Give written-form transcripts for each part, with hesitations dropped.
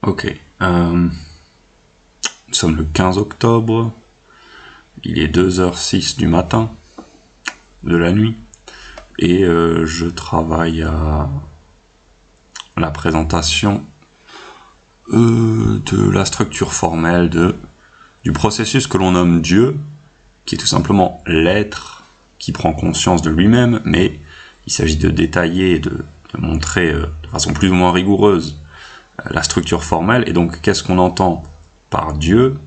Ok. Nous sommes le 15 octobre. Il est 2h06 du matin, de la nuit. Et je travaille à la présentation de la structure formelle du processus que l'on nomme Dieu, qui est tout simplement l'être qui prend conscience de lui-même, mais il s'agit de détailler et de montrer de façon plus ou moins rigoureuse la structure formelle. Et donc, qu'est-ce qu'on entend par Dieu,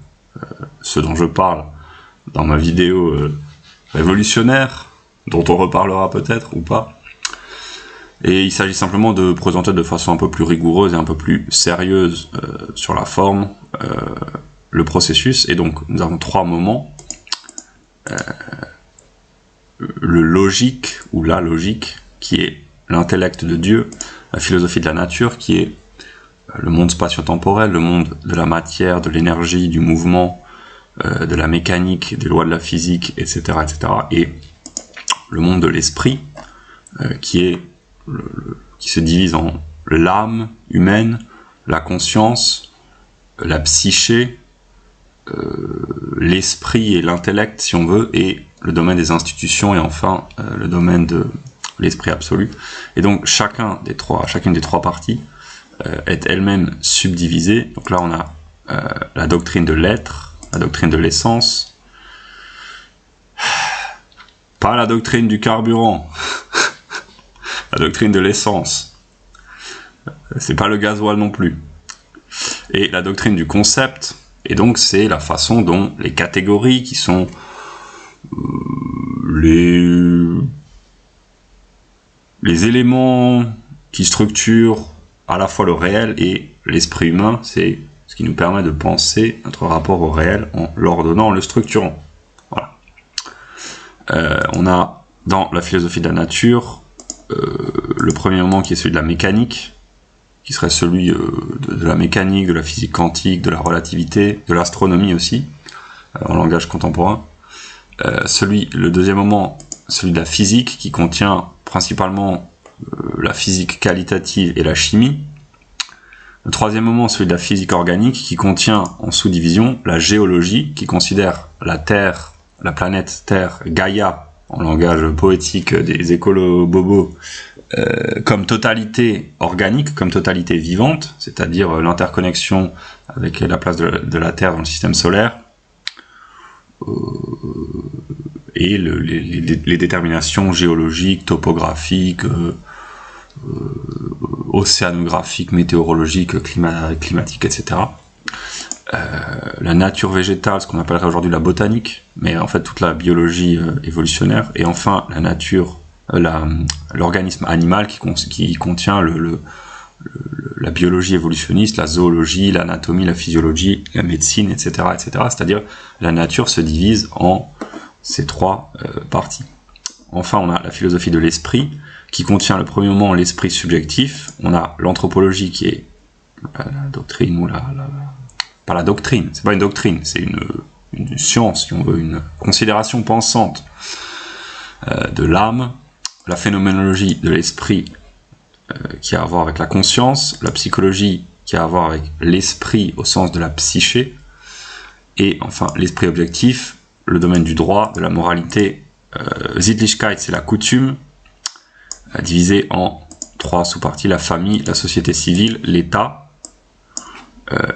ce dont je parle dans ma vidéo révolutionnaire, dont on reparlera peut-être ou pas. Et il s'agit simplement de présenter de façon un peu plus rigoureuse et un peu plus sérieuse sur la forme le processus. Et donc, nous avons 3 moments. Le logique, ou la logique, qui est l'intellect de Dieu, la philosophie de la nature, qui est le monde spatio-temporel, le monde de la matière, de l'énergie, du mouvement, de la mécanique, des lois de la physique, etc. etc. Et le monde de l'esprit, qui se divise en l'âme humaine, la conscience, la psyché, l'esprit et l'intellect, si on veut, et le domaine des institutions, et enfin le domaine de l'esprit absolu. Et donc chacune des trois parties est elle-même subdivisée. Donc là on a la doctrine de l'être, la doctrine de l'essence, pas la doctrine du carburant, la doctrine de l'essence, c'est pas le gasoil non plus, et la doctrine du concept. Et donc c'est la façon dont les catégories qui sont les éléments qui structurent à la fois le réel et l'esprit humain, c'est ce qui nous permet de penser notre rapport au réel en l'ordonnant, en le structurant. Voilà. On a dans la philosophie de la nature le premier moment qui est celui de la mécanique, qui serait celui de la mécanique, de la physique quantique, de la relativité, de l'astronomie aussi, en langage contemporain. Le deuxième moment, celui de la physique, qui contient principalement la physique qualitative et la chimie. Le troisième moment, celui de la physique organique, qui contient en sous-division la géologie, qui considère la Terre, la planète Terre, Gaïa, en langage poétique des écolos-bobos, comme totalité organique, comme totalité vivante, c'est-à-dire l'interconnexion avec la place de la Terre dans le système solaire, et les déterminations géologiques, topographiques, océanographiques, météorologiques, climatiques, etc. La nature végétale, ce qu'on appellerait aujourd'hui la botanique, mais en fait toute la biologie évolutionnaire, et enfin la nature, l'organisme animal qui contient la biologie évolutionniste, la zoologie, l'anatomie, la physiologie, la médecine, etc. etc. C'est-à-dire la nature se divise en ces 3 parties. Enfin, on a la philosophie de l'esprit, qui contient le premier moment l'esprit subjectif. On a l'anthropologie qui est la doctrine, ou pas la doctrine, c'est pas une doctrine, c'est une science, si on veut, une considération pensante de l'âme, la phénoménologie de l'esprit, qui a à voir avec la conscience, la psychologie qui a à voir avec l'esprit au sens de la psyché, et enfin l'esprit objectif, le domaine du droit, de la moralité. Sittlichkeit, c'est la coutume, divisée en 3 sous-parties, la famille, la société civile, l'État,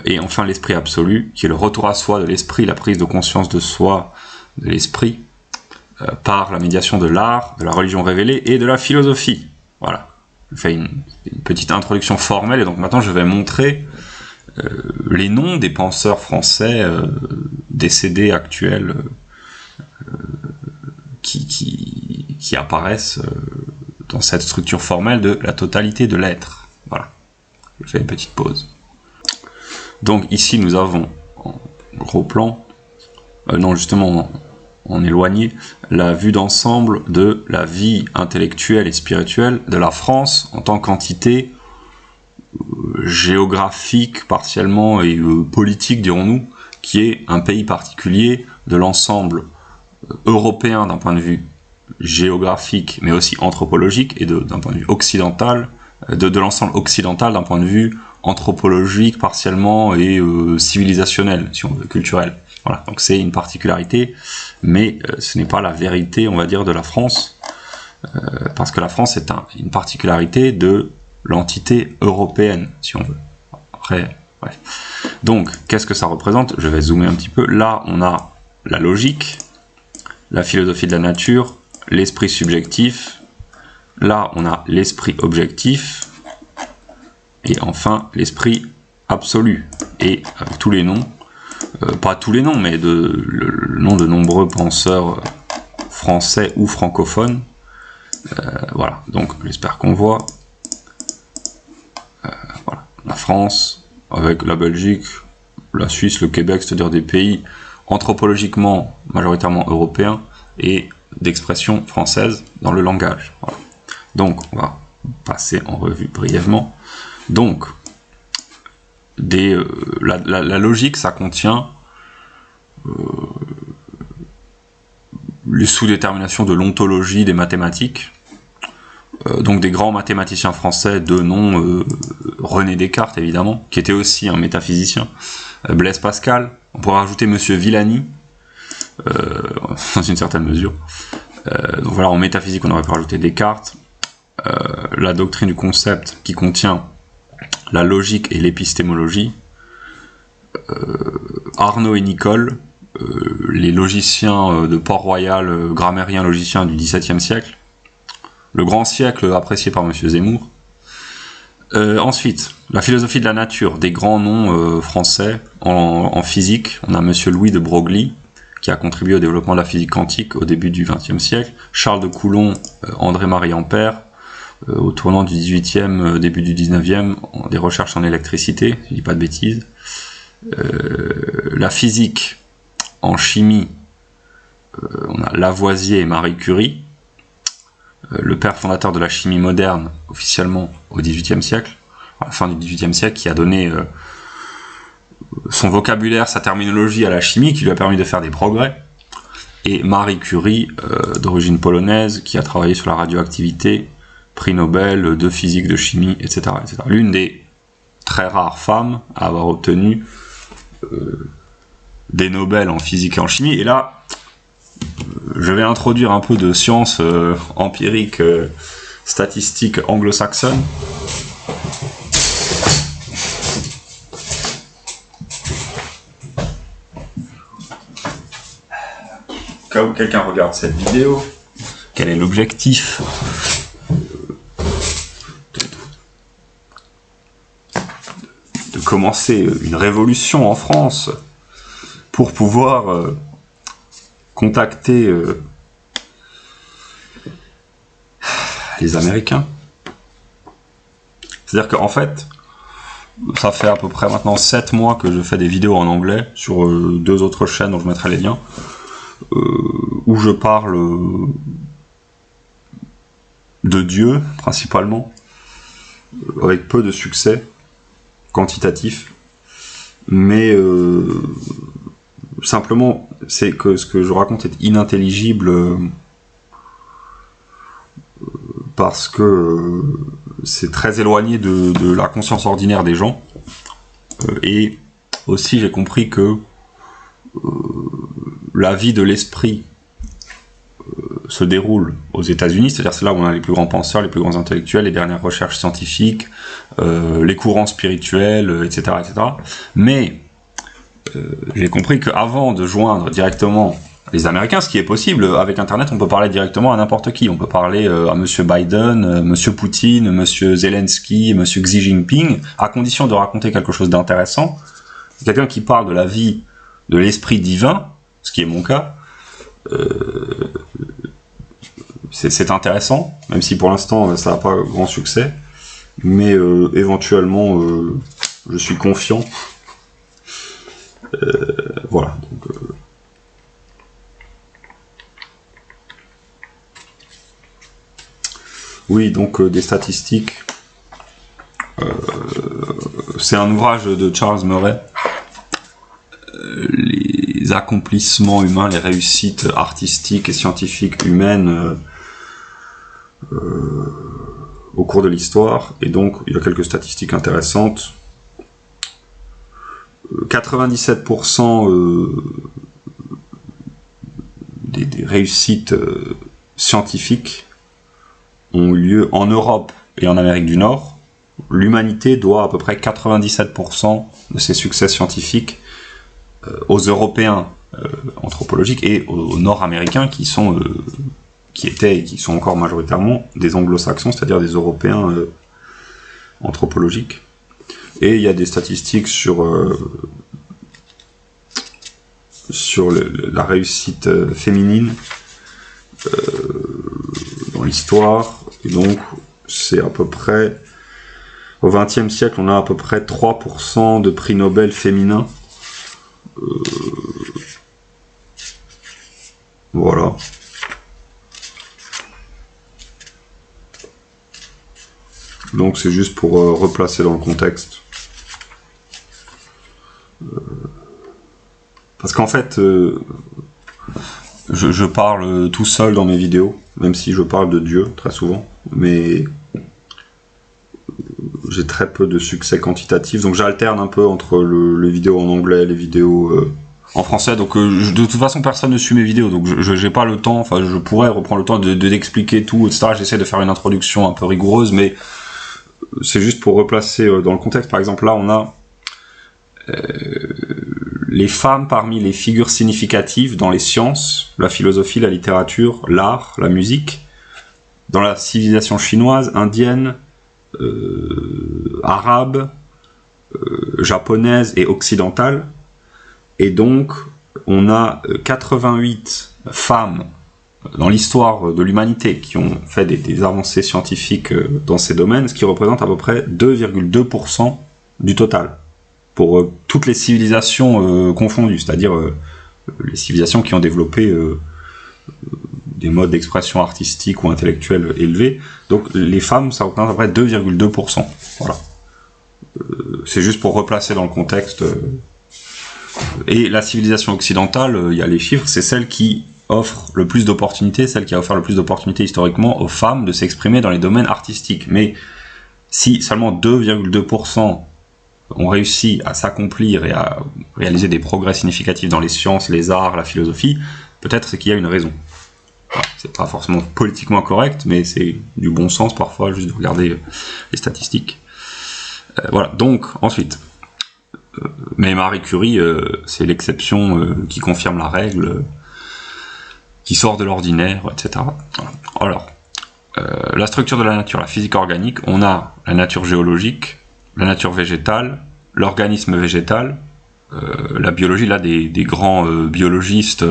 et enfin l'esprit absolu, qui est le retour à soi de l'esprit, la prise de conscience de soi, de l'esprit, par la médiation de l'art, de la religion révélée et de la philosophie. Voilà. Je fais une petite introduction formelle, et donc maintenant je vais montrer les noms des penseurs français décédés, actuels, qui apparaissent dans cette structure formelle de la totalité de l'être. Voilà. Je fais une petite pause. Donc ici nous avons en gros plan, non justement en éloigné, la vue d'ensemble de la vie intellectuelle et spirituelle de la France en tant qu'entité géographique partiellement et politique, dirons-nous, qui est un pays particulier de l'ensemble européen d'un point de vue géographique, mais aussi anthropologique, et d'un point de vue occidental, de l'ensemble occidental d'un point de vue anthropologique partiellement et civilisationnelle, si on veut, culturelle. Voilà, donc c'est une particularité, mais ce n'est pas la vérité, on va dire, de la France, parce que la France est une particularité de l'entité européenne, si on veut. Après, ouais. Donc, qu'est-ce que ça représente? Je vais zoomer un petit peu. Là, on a la logique, la philosophie de la nature, l'esprit subjectif. Là, on a l'esprit objectif. Et enfin, l'esprit absolu. Et avec tous les noms, pas tous les noms, mais le nom de nombreux penseurs français ou francophones. Voilà, donc j'espère qu'on voit. Voilà, la France, avec la Belgique, la Suisse, le Québec, c'est-à-dire des pays anthropologiquement majoritairement européens et d'expression française dans le langage. Voilà. Donc, on va passer en revue brièvement. Donc, la logique, ça contient les sous-déterminations de l'ontologie des mathématiques, donc des grands mathématiciens français de nom René Descartes, évidemment, qui était aussi un métaphysicien, Blaise Pascal, on pourrait rajouter Monsieur Villani, dans une certaine mesure. Donc voilà, en métaphysique, on aurait pu rajouter Descartes, la doctrine du concept qui contient la logique et l'épistémologie, Arnaud et Nicole, les logiciens de Port-Royal, grammairiens logiciens du XVIIe siècle, le grand siècle apprécié par Monsieur Zemmour. Ensuite, la philosophie de la nature, des grands noms français en physique. On a Monsieur Louis de Broglie, qui a contribué au développement de la physique quantique au début du XXe siècle, Charles de Coulomb, André-Marie Ampère, au tournant du XVIIIe, début du XIXe, des recherches en électricité, si je dis pas de bêtises. La physique en chimie, on a Lavoisier et Marie Curie, le père fondateur de la chimie moderne, officiellement au XVIIIe siècle, à la fin du XVIIIe siècle, qui a donné son vocabulaire, sa terminologie à la chimie, qui lui a permis de faire des progrès. Et Marie Curie, d'origine polonaise, qui a travaillé sur la radioactivité, prix Nobel de physique, de chimie, etc., etc. L'une des très rares femmes à avoir obtenu des Nobel en physique et en chimie. Et là, je vais introduire un peu de science empirique, statistique anglo-saxonne. Au cas où quelqu'un regarde cette vidéo, quel est l'objectif de commencer une révolution en France pour pouvoir contacter les Américains. C'est-à-dire qu'en fait, ça fait à peu près maintenant 7 mois que je fais des vidéos en anglais sur 2 autres chaînes dont je mettrai les liens, où je parle de Dieu, principalement, avec peu de succès quantitatif, mais simplement, c'est que ce que je raconte est inintelligible parce que c'est très éloigné de la conscience ordinaire des gens. Et aussi, j'ai compris que la vie de l'esprit se déroule aux États-Unis, c'est-à-dire c'est là où on a les plus grands penseurs, les plus grands intellectuels, les dernières recherches scientifiques, les courants spirituels, etc., etc. Mais j'ai compris qu'avant de joindre directement les Américains, ce qui est possible, avec Internet, on peut parler directement à n'importe qui. On peut parler à Monsieur Biden, Monsieur Poutine, Monsieur Zelensky, Monsieur Xi Jinping, à condition de raconter quelque chose d'intéressant. Quelqu'un qui parle de la vie de l'esprit divin, ce qui est mon cas, c'est intéressant, même si pour l'instant ça n'a pas grand succès, mais éventuellement je suis confiant. Voilà. Donc, oui, donc des statistiques. C'est un ouvrage de Charles Murray. Les accomplissements humains, les réussites artistiques et scientifiques humaines au cours de l'histoire. Et donc, il y a quelques statistiques intéressantes. 97% des réussites scientifiques ont eu lieu en Europe et en Amérique du Nord. L'humanité doit à peu près 97% de ses succès scientifiques aux Européens anthropologiques et aux Nord-Américains qui étaient et qui sont encore majoritairement des Anglo-Saxons, c'est-à-dire des Européens anthropologiques. Et il y a des statistiques sur la réussite féminine dans l'histoire. Et donc, c'est à peu près, au XXe siècle, on a à peu près 3% de prix Nobel féminins. Voilà. Donc c'est juste pour replacer dans le contexte. Parce qu'en fait, je parle tout seul dans mes vidéos, même si je parle de Dieu très souvent, mais j'ai très peu de succès quantitatif, donc j'alterne un peu entre les vidéos en anglais, les vidéos en français, donc de toute façon personne ne suit mes vidéos, donc je n'ai pas le temps, enfin je pourrais reprendre le temps d'expliquer tout, etc. J'essaie de faire une introduction un peu rigoureuse, mais c'est juste pour replacer dans le contexte. Par exemple, là, on a les femmes parmi les figures significatives dans les sciences, la philosophie, la littérature, l'art, la musique, dans la civilisation chinoise, indienne, arabe, japonaise et occidentale. Et donc, on a 88 femmes dans l'histoire de l'humanité qui ont fait des avancées scientifiques dans ces domaines, ce qui représente à peu près 2,2% du total, pour toutes les civilisations confondues, c'est-à-dire les civilisations qui ont développé des modes d'expression artistique ou intellectuelle élevés. Donc les femmes, ça représente à peu près 2,2%. Voilà. C'est juste pour replacer dans le contexte. Et la civilisation occidentale, il y a les chiffres, c'est celle qui offre le plus d'opportunités, celle qui a offert le plus d'opportunités historiquement aux femmes de s'exprimer dans les domaines artistiques. Mais si seulement 2,2% ont réussi à s'accomplir et à réaliser des progrès significatifs dans les sciences, les arts, la philosophie, peut-être c'est qu'il y a une raison. Voilà, c'est pas forcément politiquement correct, mais c'est du bon sens parfois, juste de regarder les statistiques. Voilà, donc ensuite, mais Marie Curie, c'est l'exception qui confirme la règle, qui sort de l'ordinaire, etc. Voilà. Alors, la structure de la nature, la physique organique, on a la nature géologique, la nature végétale, l'organisme végétal, la biologie, là, des grands biologistes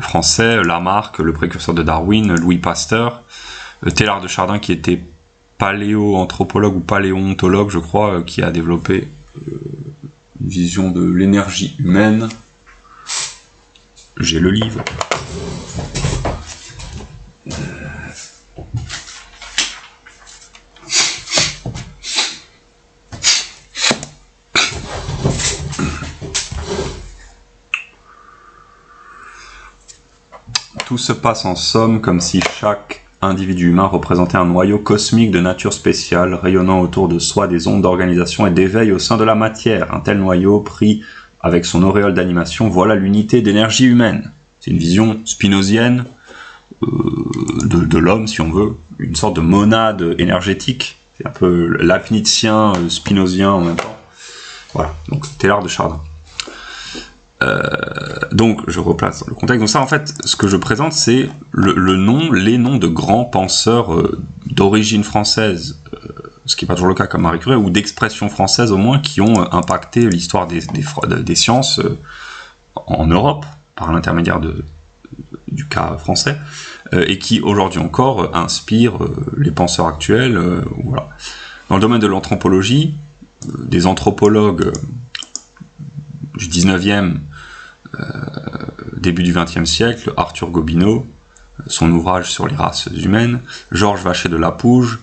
français, Lamarck, le précurseur de Darwin, Louis Pasteur, Teilhard de Chardin, qui était paléoanthropologue ou paléontologue, je crois, qui a développé une vision de l'énergie humaine. J'ai le livre. Tout se passe en somme comme si chaque individu humain représentait un noyau cosmique de nature spéciale, rayonnant autour de soi des ondes d'organisation et d'éveil au sein de la matière. Un tel noyau, pris avec son auréole d'animation, voilà l'unité d'énergie humaine. C'est une vision spinozienne de l'homme, si on veut, une sorte de monade énergétique. C'est un peu leibnizien, spinozien en même temps. Voilà, donc Teilhard de Chardin. Donc je replace le contexte. Donc ça, en fait, ce que je présente, c'est les noms de grands penseurs d'origine française, ce qui n'est pas toujours le cas comme Marie Curie, ou d'expression française au moins, qui ont impacté l'histoire des sciences en Europe, par l'intermédiaire du cas français, et qui aujourd'hui encore inspirent les penseurs actuels. Voilà. Dans le domaine de l'anthropologie, des anthropologues du 19e, début du 20e siècle, Arthur Gobineau, son ouvrage sur les races humaines, Georges Vacher de Lapouge,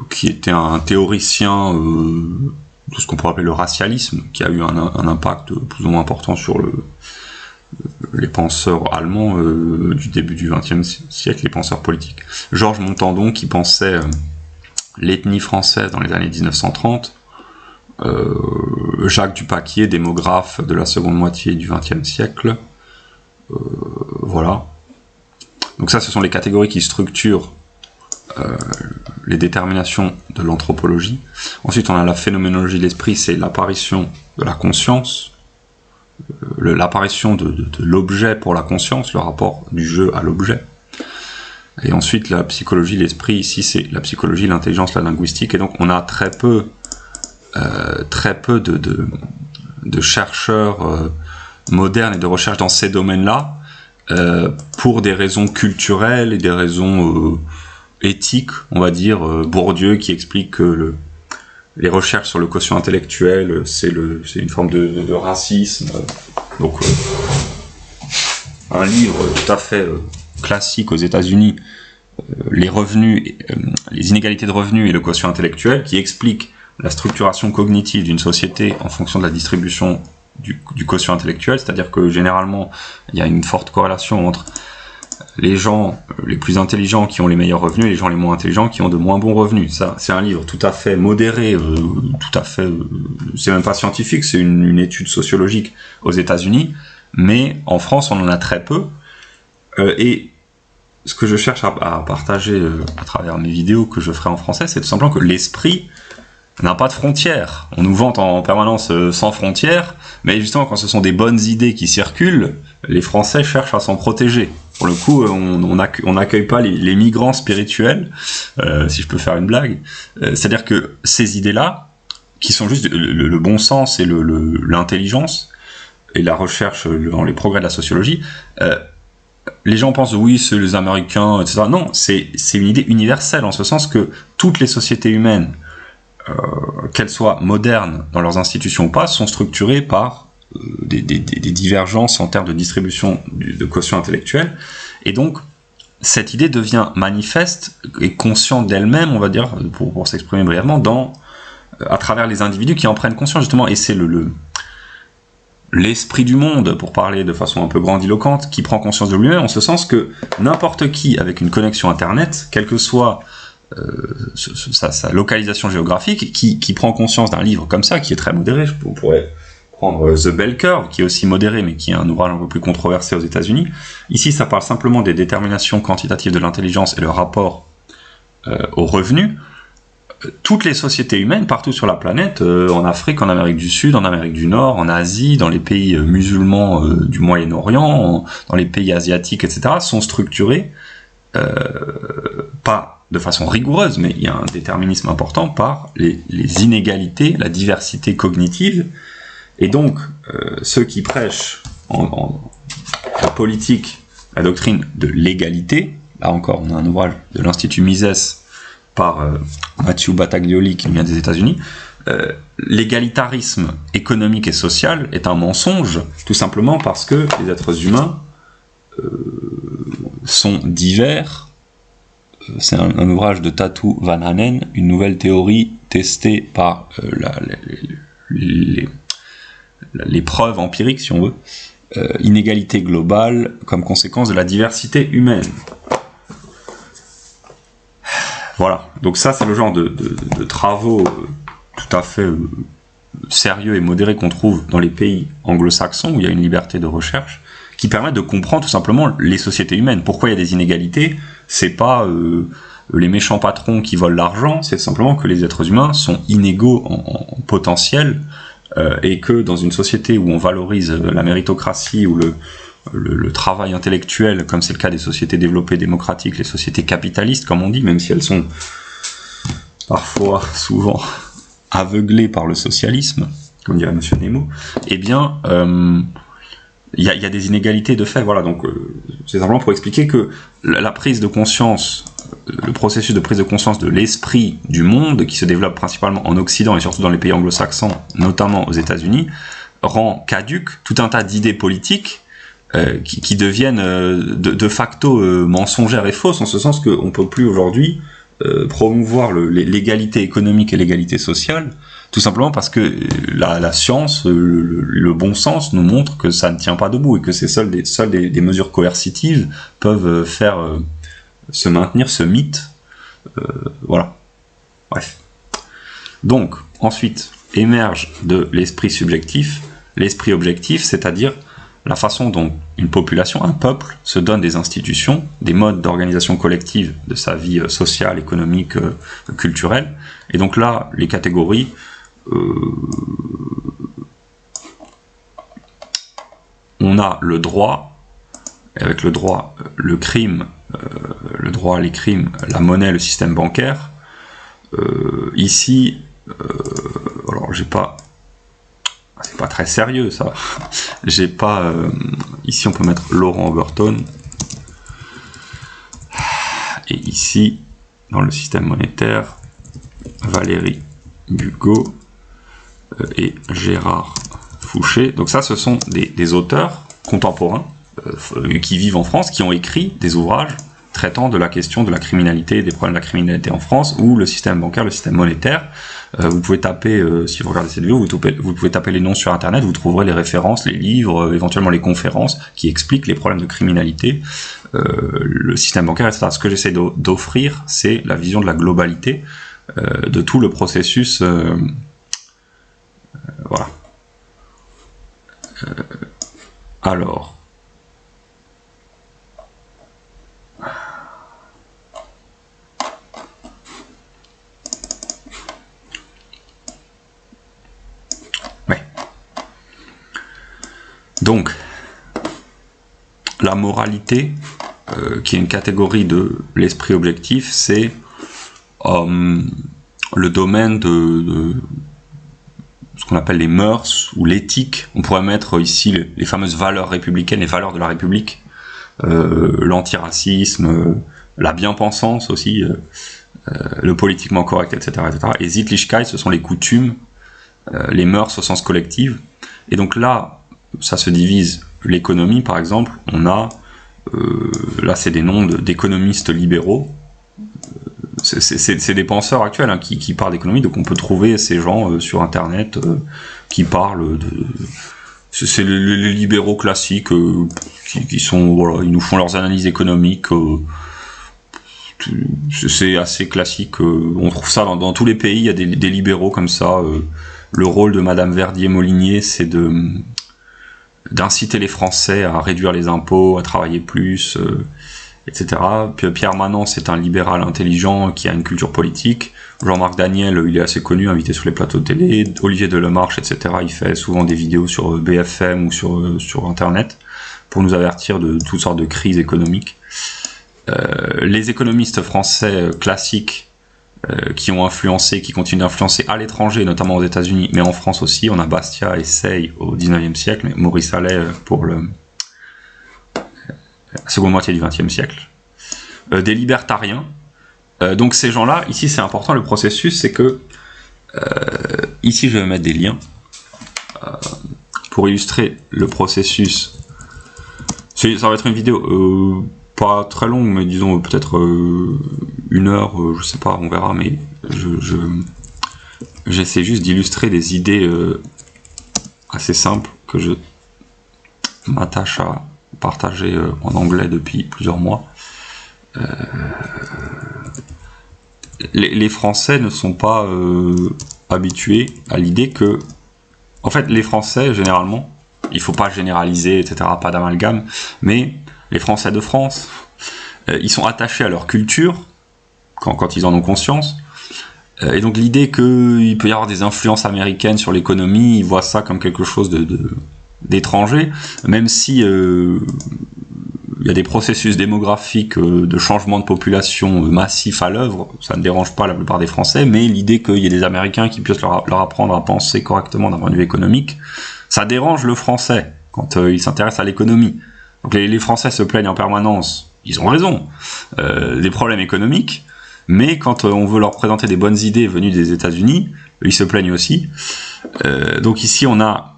qui était un théoricien de ce qu'on pourrait appeler le racialisme, qui a eu un impact plus ou moins important sur les penseurs allemands du début du XXe siècle, les penseurs politiques. Georges Montandon, qui pensait l'ethnie française dans les années 1930, Jacques Dupaquier, démographe de la seconde moitié du XXe siècle. Voilà. Donc ça, ce sont les catégories qui structurent les déterminations de l'anthropologie. Ensuite, on a la phénoménologie de l'esprit, c'est l'apparition de la conscience, l'apparition de l'objet pour la conscience, le rapport du jeu à l'objet. Et ensuite, la psychologie de l'esprit, ici, c'est la psychologie, l'intelligence, la linguistique. Et donc, on a très peu de chercheurs modernes et de recherche dans ces domaines-là, pour des raisons culturelles et des raisons éthiques, on va dire. Bourdieu qui explique que les recherches sur le quotient intellectuel, c'est une forme de racisme. Donc, un livre tout à fait classique aux États-Unis, les revenus, les inégalités de revenus et le quotient intellectuel, qui explique la structuration cognitive d'une société en fonction de la distribution du quotient intellectuel, c'est-à-dire que généralement il y a une forte corrélation entre les gens les plus intelligents qui ont les meilleurs revenus et les gens les moins intelligents qui ont de moins bons revenus. Ça, c'est un livre tout à fait modéré, tout à fait, c'est même pas scientifique, c'est une étude sociologique aux États-Unis, mais en France on en a très peu. Et ce que je cherche à partager à travers mes vidéos que je ferai en français, c'est tout simplement que l'esprit n'a pas de frontières. On nous vante en permanence sans frontières, mais justement quand ce sont des bonnes idées qui circulent, les Français cherchent à s'en protéger. Pour le coup, on n'accueille pas les migrants spirituels, si je peux faire une blague. C'est-à-dire que ces idées-là, qui sont juste le bon sens et l'intelligence, et la recherche dans les progrès de la sociologie, les gens pensent oui, c'est les Américains, etc. Non, c'est une idée universelle, en ce sens que toutes les sociétés humaines, qu'elles soient modernes dans leurs institutions ou pas, sont structurées par des divergences en termes de distribution de quotient intellectuel. Et donc, cette idée devient manifeste et consciente d'elle-même, on va dire, pour s'exprimer brièvement, à travers les individus qui en prennent conscience, justement. Et c'est l'esprit du monde, pour parler de façon un peu grandiloquente, qui prend conscience de lui-même, en ce sens que n'importe qui, avec une connexion Internet, quelle que soit sa localisation géographique, qui prend conscience d'un livre comme ça, qui est très modéré, on pourrait prendre The Bell Curve, qui est aussi modéré, mais qui est un ouvrage un peu plus controversé aux États-Unis. Ici, ça parle simplement des déterminations quantitatives de l'intelligence et le rapport aux revenus. Toutes les sociétés humaines, partout sur la planète, en Afrique, en Amérique du Sud, en Amérique du Nord, en Asie, dans les pays musulmans du Moyen-Orient, dans les pays asiatiques, etc., sont structurées, pas de façon rigoureuse, mais il y a un déterminisme important par les inégalités, la diversité cognitive. Et donc, ceux qui prêchent la politique, la doctrine de l'égalité, là encore, on a un ouvrage de l'Institut Mises par Matthew Battaglioli qui vient des États-Unis, l'égalitarisme économique et social est un mensonge, tout simplement parce que les êtres humains sont divers. C'est un ouvrage de Tatu Van Hanen, une nouvelle théorie testée par les preuves empiriques, si on veut, inégalité globale comme conséquence de la diversité humaine. Voilà, donc ça c'est le genre de travaux tout à fait sérieux et modérés qu'on trouve dans les pays anglo-saxons où il y a une liberté de recherche, qui permettent de comprendre tout simplement les sociétés humaines. Pourquoi il y a des inégalités? C'est pas les méchants patrons qui volent l'argent, c'est simplement que les êtres humains sont inégaux en potentiel, et que dans une société où on valorise la méritocratie ou le travail intellectuel, comme c'est le cas des sociétés développées démocratiques, les sociétés capitalistes, comme on dit, même si elles sont parfois, souvent, aveuglées par le socialisme, comme dirait M. Nemo, eh bien, il y a des inégalités de fait. Voilà, donc c'est simplement pour expliquer que la prise de conscience, le processus de prise de conscience de l'esprit du monde, qui se développe principalement en Occident et surtout dans les pays anglo-saxons, notamment aux États-Unis, rend caduque tout un tas d'idées politiques qui deviennent de facto mensongères et fausses, en ce sens qu'on ne peut plus aujourd'hui promouvoir l'égalité économique et l'égalité sociale, tout simplement parce que la science, le bon sens nous montre que ça ne tient pas debout et que seules des mesures coercitives peuvent faire se maintenir ce mythe. Voilà. Bref. Donc, ensuite, émerge de l'esprit subjectif, l'esprit objectif, c'est-à-dire la façon dont une population, un peuple, se donne des institutions, des modes d'organisation collective de sa vie sociale, économique, culturelle. Et donc là, les catégories, on a le droit, et avec le droit, le crime, le droit, les crimes, la monnaie, le système bancaire. Ici, alors j'ai pas... C'est pas très sérieux ça. J'ai pas. Ici on peut mettre Laurent Overton. Et ici, dans le système monétaire, Valérie Bugeaud et Gérard Fouché. Donc ça, ce sont des auteurs contemporains qui vivent en France, qui ont écrit des ouvrages traitant de la question de la criminalité, des problèmes de la criminalité en France, ou le système bancaire, le système monétaire. Vous pouvez taper, si vous regardez cette vidéo, vous pouvez taper les noms sur internet, vous trouverez les références, les livres, éventuellement les conférences qui expliquent les problèmes de criminalité, le système bancaire, etc. Ce que j'essaie d'offrir, c'est la vision de la globalité de tout le processus. Voilà. Alors. Donc, la moralité, qui est une catégorie de l'esprit objectif, c'est le domaine de ce qu'on appelle les mœurs ou l'éthique. On pourrait mettre ici les fameuses valeurs républicaines, les valeurs de la République, l'antiracisme, la bien-pensance aussi, le politiquement correct, etc., etc. Et Sittlichkeit, ce sont les coutumes, les mœurs au sens collectif. Et donc là, ça se divise. L'économie, par exemple, on a, là c'est des noms d'économistes libéraux, c'est des penseurs actuels qui parlent d'économie, donc on peut trouver ces gens sur internet qui parlent de... C'est les libéraux classiques qui sont, voilà, ils nous font leurs analyses économiques, c'est assez classique, on trouve ça dans tous les pays, il y a des libéraux comme ça. Le rôle de Madame Verdier-Molinier, c'est d'inciter les Français à réduire les impôts, à travailler plus, etc. Puis Pierre Manant, c'est un libéral intelligent qui a une culture politique. Jean-Marc Daniel, il est assez connu, invité sur les plateaux de télé. Olivier Delemarche, etc. Il fait souvent des vidéos sur BFM ou sur Internet pour nous avertir de toutes sortes de crises économiques. Les économistes français classiques qui ont influencé, qui continuent d'influencer à l'étranger, notamment aux États-Unis, mais en France aussi. On a Bastiat et Say au 19e siècle, mais Maurice Allais pour la seconde moitié du 20e siècle. Des libertariens. Donc ces gens-là, ici c'est important, le processus, c'est que ici je vais mettre des liens pour illustrer le processus. Ça va être une vidéo pas très longue, mais disons peut-être 1 heure, je sais pas, on verra, mais j'essaie juste d'illustrer des idées assez simples que je m'attache à partager en anglais depuis plusieurs mois. Les Français ne sont pas habitués à l'idée que, en fait, les Français, généralement, il faut pas généraliser, etc., pas d'amalgame, mais les Français de France, ils sont attachés à leur culture, quand ils en ont conscience, et donc l'idée qu'il peut y avoir des influences américaines sur l'économie, ils voient ça comme quelque chose d'étranger, même si il y a des processus démographiques de changement de population massif à l'œuvre, ça ne dérange pas la plupart des Français, mais l'idée qu'il y ait des Américains qui puissent leur apprendre à penser correctement d'un point de vue économique, ça dérange le Français quand il s'intéresse à l'économie. Donc les Français se plaignent en permanence, ils ont raison, des problèmes économiques, mais quand on veut leur présenter des bonnes idées venues des États-Unis, ils se plaignent aussi. Donc ici on a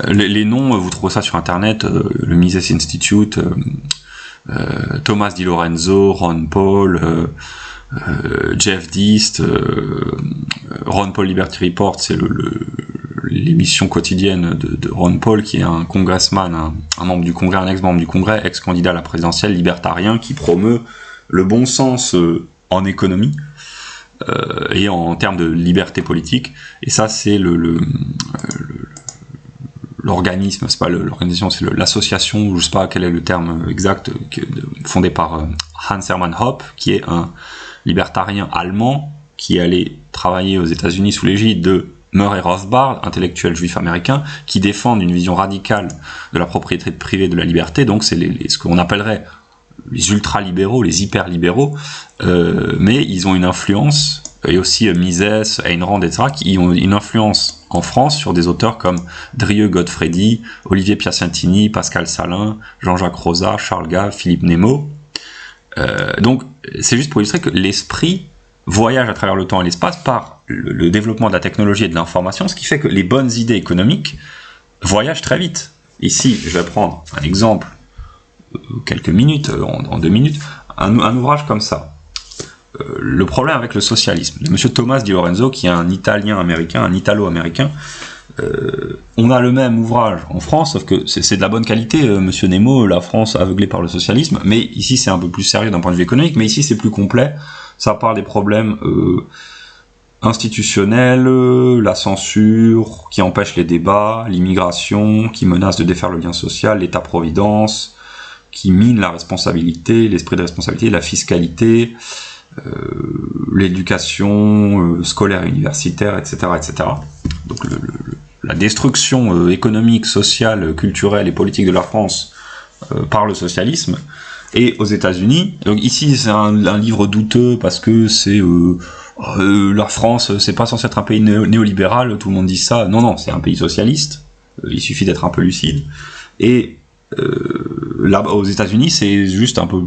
les noms, vous trouvez ça sur internet, le Mises Institute, Thomas Di Lorenzo, Ron Paul, Jeff Deist, Ron Paul Liberty Report, c'est l'émission quotidienne de Ron Paul, qui est un congressman, un membre du Congrès, un ex-membre du Congrès, ex-candidat à la présidentielle libertarien, qui promeut le bon sens en économie. et en termes de liberté politique. Et ça, c'est l'organisme, c'est pas l'organisation, c'est l'association, je sais pas quel est le terme exact, fondée par Hans Hermann Hoppe, qui est un libertarien allemand qui allait travailler aux États-Unis sous l'égide de Murray Rothbard, intellectuel juif américain, qui défendent une vision radicale de la propriété privée, de la liberté. Donc c'est ce qu'on appellerait les ultra-libéraux, les hyper-libéraux, mais ils ont une influence, et aussi Mises, Ayn Rand, etc., qui ont une influence en France sur des auteurs comme Drieux Godfredy, Olivier Piacentini, Pascal Salin, Jean-Jacques Rosa, Charles Gave, Philippe Nemo. Donc c'est juste pour illustrer que l'esprit voyage à travers le temps et l'espace par le développement de la technologie et de l'information, ce qui fait que les bonnes idées économiques voyagent très vite. Ici, je vais prendre un exemple, quelques minutes, en 2 minutes, un ouvrage comme ça. Le problème avec le socialisme. Monsieur Thomas Di Lorenzo, qui est un Italien-américain, un Italo-américain, on a le même ouvrage en France, sauf que c'est de la bonne qualité, Monsieur Nemo, la France aveuglée par le socialisme, mais ici c'est un peu plus sérieux d'un point de vue économique, mais ici c'est plus complet. Ça parle des problèmes institutionnels, la censure qui empêche les débats, l'immigration qui menace de défaire le lien social, l'État-providence qui mine la responsabilité, l'esprit de responsabilité, la fiscalité, l'éducation scolaire et universitaire, etc., etc. Donc la destruction économique, sociale, culturelle et politique de la France par le socialisme. Et aux États-Unis, donc ici c'est un livre douteux parce que c'est la France, c'est pas censé être un pays néolibéral, tout le monde dit ça. Non, c'est un pays socialiste. Il suffit d'être un peu lucide. Et là, aux États-Unis, c'est juste un peu,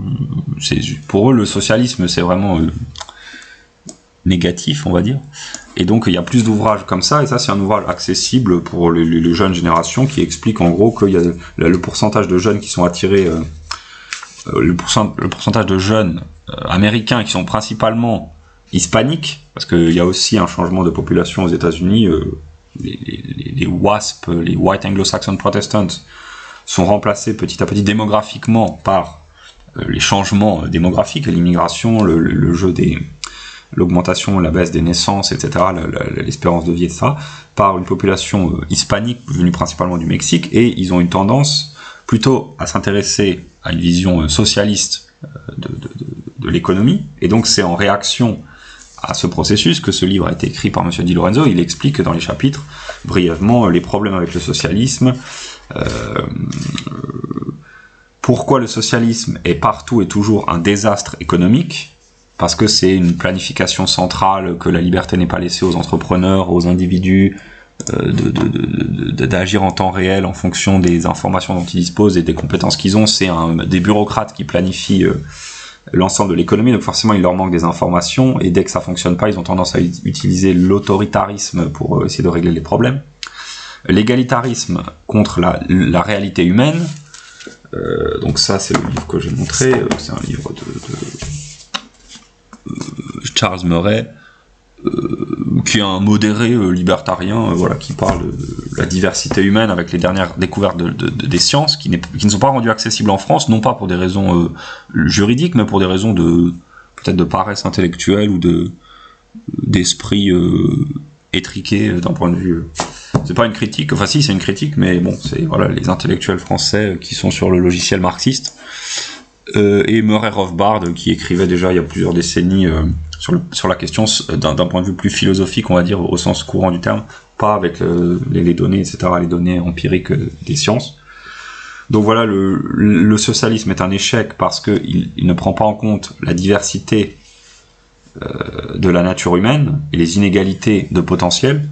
pour eux, le socialisme, c'est vraiment négatif, on va dire. Et donc, il y a plus d'ouvrages comme ça, et ça, c'est un ouvrage accessible pour les jeunes générations qui explique en gros qu'il y a le pourcentage de jeunes qui sont attirés. Le pourcentage de jeunes américains qui sont principalement hispaniques, parce qu'il y a aussi un changement de population aux États-Unis, les WASP, les White Anglo-Saxon Protestants, sont remplacés petit à petit démographiquement par les changements démographiques, l'immigration, le jeu l'augmentation, la baisse des naissances, etc., l'espérance de vie, etc., par une population hispanique venue principalement du Mexique, et ils ont une tendance plutôt à s'intéresser à une vision socialiste de l'économie, et donc c'est en réaction à ce processus que ce livre a été écrit par Monsieur Di Lorenzo. Il explique dans les chapitres brièvement les problèmes avec le socialisme, pourquoi le socialisme est partout et toujours un désastre économique, parce que c'est une planification centrale, que la liberté n'est pas laissée aux entrepreneurs, aux individus, d'agir en temps réel en fonction des informations dont ils disposent et des compétences qu'ils ont. C'est des bureaucrates qui planifient l'ensemble de l'économie, donc forcément il leur manque des informations, et dès que ça fonctionne pas, ils ont tendance à utiliser l'autoritarisme pour essayer de régler les problèmes. L'égalitarisme contre la réalité humaine, donc ça c'est le livre que j'ai montré, c'est un livre de Charles Murray, qui est un modéré libertarien, voilà, qui parle de la diversité humaine avec les dernières découvertes des sciences qui ne sont pas rendues accessibles en France, non pas pour des raisons juridiques, mais pour des raisons peut-être de paresse intellectuelle ou d'esprit étriqué d'un point de vue. C'est pas une critique, enfin si c'est une critique, mais bon, c'est voilà les intellectuels français qui sont sur le logiciel marxiste. Et Murray Rothbard qui écrivait déjà il y a plusieurs décennies sur la question d'un point de vue plus philosophique, on va dire, au sens courant du terme, pas avec les données, etc., les données empiriques des sciences. Donc voilà, le socialisme est un échec parce qu'il ne prend pas en compte la diversité de la nature humaine et les inégalités de potentiel.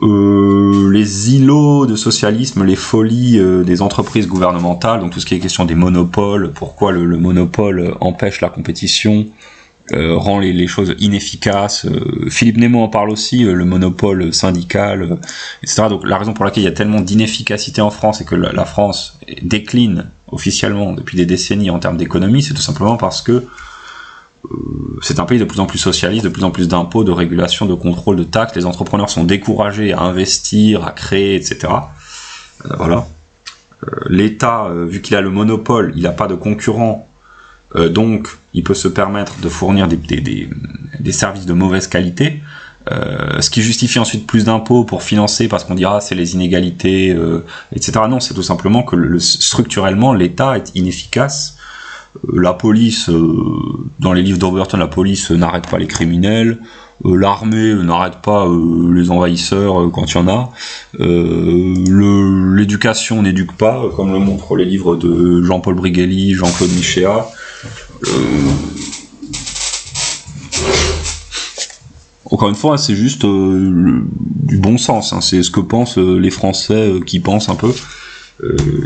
Les îlots de socialisme, les folies des entreprises gouvernementales, donc tout ce qui est question des monopoles, pourquoi le monopole empêche la compétition, rend les choses inefficaces. Philippe Nemo en parle aussi, le monopole syndical, etc. Donc la raison pour laquelle il y a tellement d'inefficacité en France et que la France décline officiellement depuis des décennies en termes d'économie, c'est tout simplement parce que c'est un pays de plus en plus socialiste, de plus en plus d'impôts, de régulation, de contrôle, de taxes. Les entrepreneurs sont découragés à investir, à créer, etc. Voilà. L'État, vu qu'il a le monopole, il n'a pas de concurrent donc il peut se permettre de fournir des services de mauvaise qualité, ce qui justifie ensuite plus d'impôts pour financer, parce qu'on dira c'est les inégalités, etc. Non, c'est tout simplement que structurellement l'État est inefficace. La police, dans les livres d'Oberton, la police n'arrête pas les criminels, l'armée n'arrête pas les envahisseurs quand il y en a, l'éducation n'éduque pas, comme le montrent les livres de Jean-Paul Brigelli, Jean-Claude Michéa. Encore une fois, c'est juste du bon sens, hein. C'est ce que pensent les Français qui pensent un peu,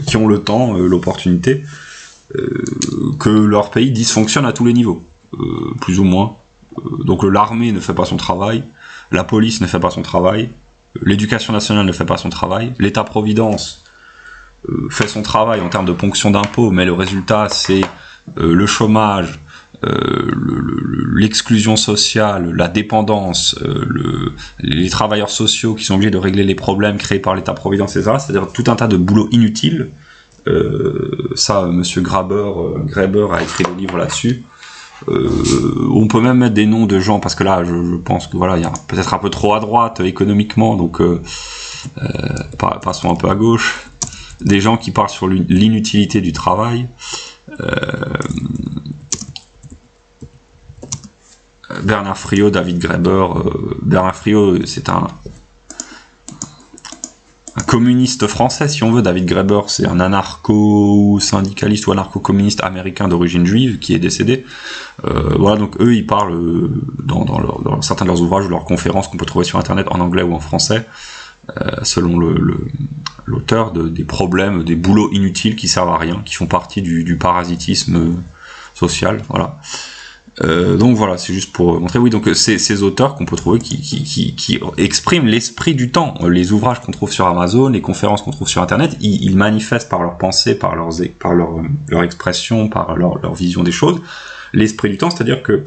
qui ont le temps, l'opportunité, que leur pays dysfonctionne à tous les niveaux, plus ou moins. Donc l'armée ne fait pas son travail, la police ne fait pas son travail, l'éducation nationale ne fait pas son travail, l'État-providence fait son travail en termes de ponction d'impôts, mais le résultat c'est le chômage, l'exclusion sociale, la dépendance, les travailleurs sociaux qui sont obligés de régler les problèmes créés par l'État-providence, etc. C'est-à-dire tout un tas de boulot inutile. Ça, Monsieur Graeber a écrit des livres là-dessus. On peut même mettre des noms de gens, parce que là je pense que voilà, il y a peut-être un peu trop à droite économiquement, donc passons un peu à gauche. Des gens qui parlent sur l'inutilité du travail. Bernard Friot, David Graeber. Bernard Friot, c'est un communiste français, si on veut. David Graeber, c'est un anarcho-syndicaliste ou anarcho-communiste américain d'origine juive qui est décédé. Voilà, donc eux, ils parlent dans certains de leurs ouvrages ou leurs conférences qu'on peut trouver sur Internet en anglais ou en français, selon l'auteur, des problèmes, des boulots inutiles qui servent à rien, qui font partie du parasitisme social. Voilà. Donc voilà, c'est juste pour montrer, oui, donc ces auteurs qu'on peut trouver qui expriment l'esprit du temps. Les ouvrages qu'on trouve sur Amazon, les conférences qu'on trouve sur Internet, ils manifestent par leur pensée, par leur expression, par leur vision des choses, l'esprit du temps, c'est-à-dire que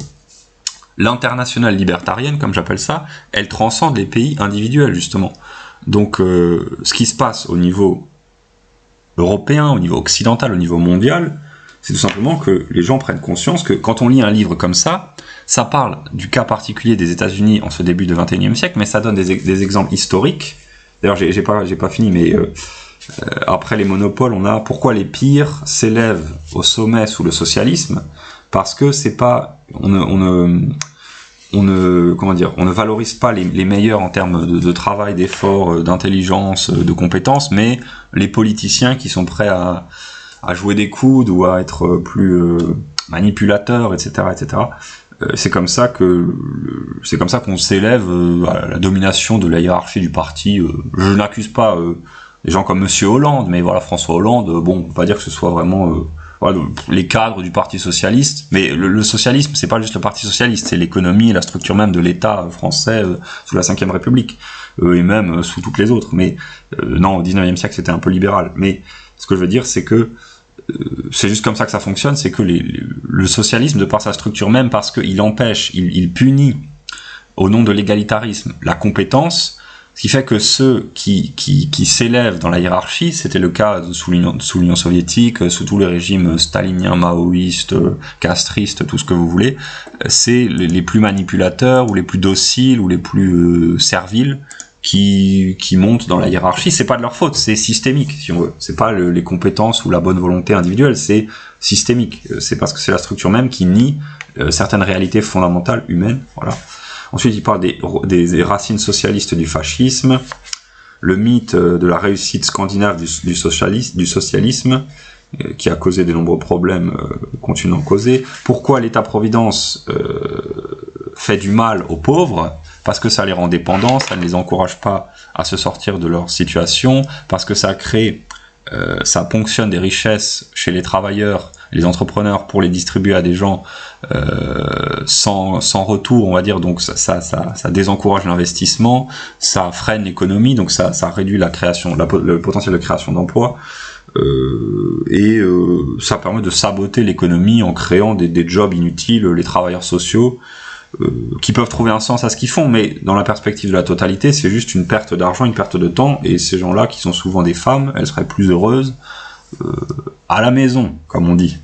l'internationale libertarienne, comme j'appelle ça, elle transcende les pays individuels, justement. Donc ce qui se passe au niveau européen, au niveau occidental, au niveau mondial, c'est tout simplement que les gens prennent conscience que quand on lit un livre comme ça parle du cas particulier des États-Unis en ce début du XXIe siècle, mais ça donne des exemples historiques. D'ailleurs, j'ai pas fini, mais après les monopoles, on a pourquoi les pires s'élèvent au sommet sous le socialisme, parce que c'est pas, on ne valorise pas les meilleurs en termes de travail, d'effort, d'intelligence, de compétences, mais les politiciens qui sont prêts à jouer des coudes ou à être plus manipulateur, etc., etc. C'est comme ça qu'on s'élève à la domination de la hiérarchie du parti. Je n'accuse pas des gens comme Monsieur Hollande, mais voilà, François Hollande, bon, on peut pas dire que ce soit vraiment voilà, les cadres du Parti socialiste. Mais le socialisme, c'est pas juste le Parti socialiste, c'est l'économie et la structure même de l'État français sous la Ve République et même sous toutes les autres. Mais non, au XIXe siècle, c'était un peu libéral. Mais ce que je veux dire, c'est que c'est juste comme ça que ça fonctionne, c'est que le socialisme, de par sa structure même, parce qu'il empêche, il punit, au nom de l'égalitarisme, la compétence, ce qui fait que ceux qui s'élèvent dans la hiérarchie, c'était le cas sous l'Union soviétique, sous tous les régimes staliniens, maoïstes, castristes, tout ce que vous voulez, c'est les plus manipulateurs, ou les plus dociles, ou les plus serviles, qui montent dans la hiérarchie. C'est pas de leur faute, c'est systémique, si on veut. C'est pas les compétences ou la bonne volonté individuelle, c'est systémique. C'est parce que c'est la structure même qui nie certaines réalités fondamentales humaines. Voilà. Ensuite, il parle des racines socialistes du fascisme, le mythe de la réussite scandinave du socialisme, qui a causé de nombreux problèmes, continue d'en causer. Pourquoi l'État-providence fait du mal aux pauvres? Parce que ça les rend dépendants, ça ne les encourage pas à se sortir de leur situation, parce que ça crée, ça ponctionne des richesses chez les travailleurs, les entrepreneurs, pour les distribuer à des gens sans retour, on va dire. Donc ça désencourage l'investissement, ça freine l'économie, donc ça réduit la création, le potentiel de création d'emplois, et ça permet de saboter l'économie en créant des jobs inutiles, les travailleurs sociaux, qui peuvent trouver un sens à ce qu'ils font, mais dans la perspective de la totalité, c'est juste une perte d'argent, une perte de temps, et ces gens-là, qui sont souvent des femmes, elles seraient plus heureuses à la maison, comme on dit.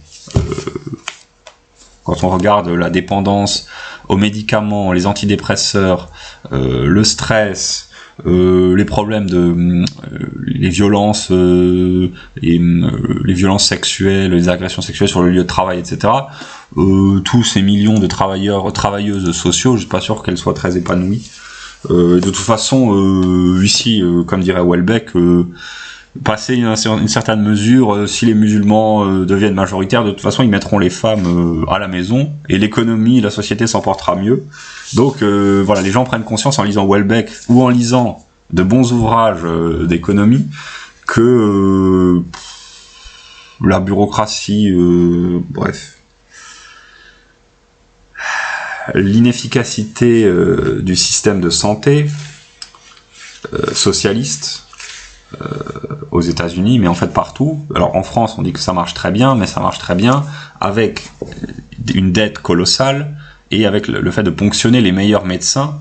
Quand on regarde la dépendance aux médicaments, les antidépresseurs, le stress, les problèmes les violences les violences sexuelles, les agressions sexuelles sur le lieu de travail, etc. Tous ces millions de travailleuses sociaux, je suis pas sûr qu'elles soient très épanouies. De toute façon, ici, comme dirait Houellebecq, passer une certaine mesure, si les musulmans deviennent majoritaires, de toute façon ils mettront les femmes à la maison et l'économie, la société s'en portera mieux. Donc voilà, les gens prennent conscience en lisant Houellebecq ou en lisant de bons ouvrages d'économie que la bureaucratie, bref, l'inefficacité du système de santé socialiste aux États-Unis, mais en fait partout. Alors en France, on dit que ça marche très bien, mais ça marche très bien avec une dette colossale et avec le fait de ponctionner les meilleurs médecins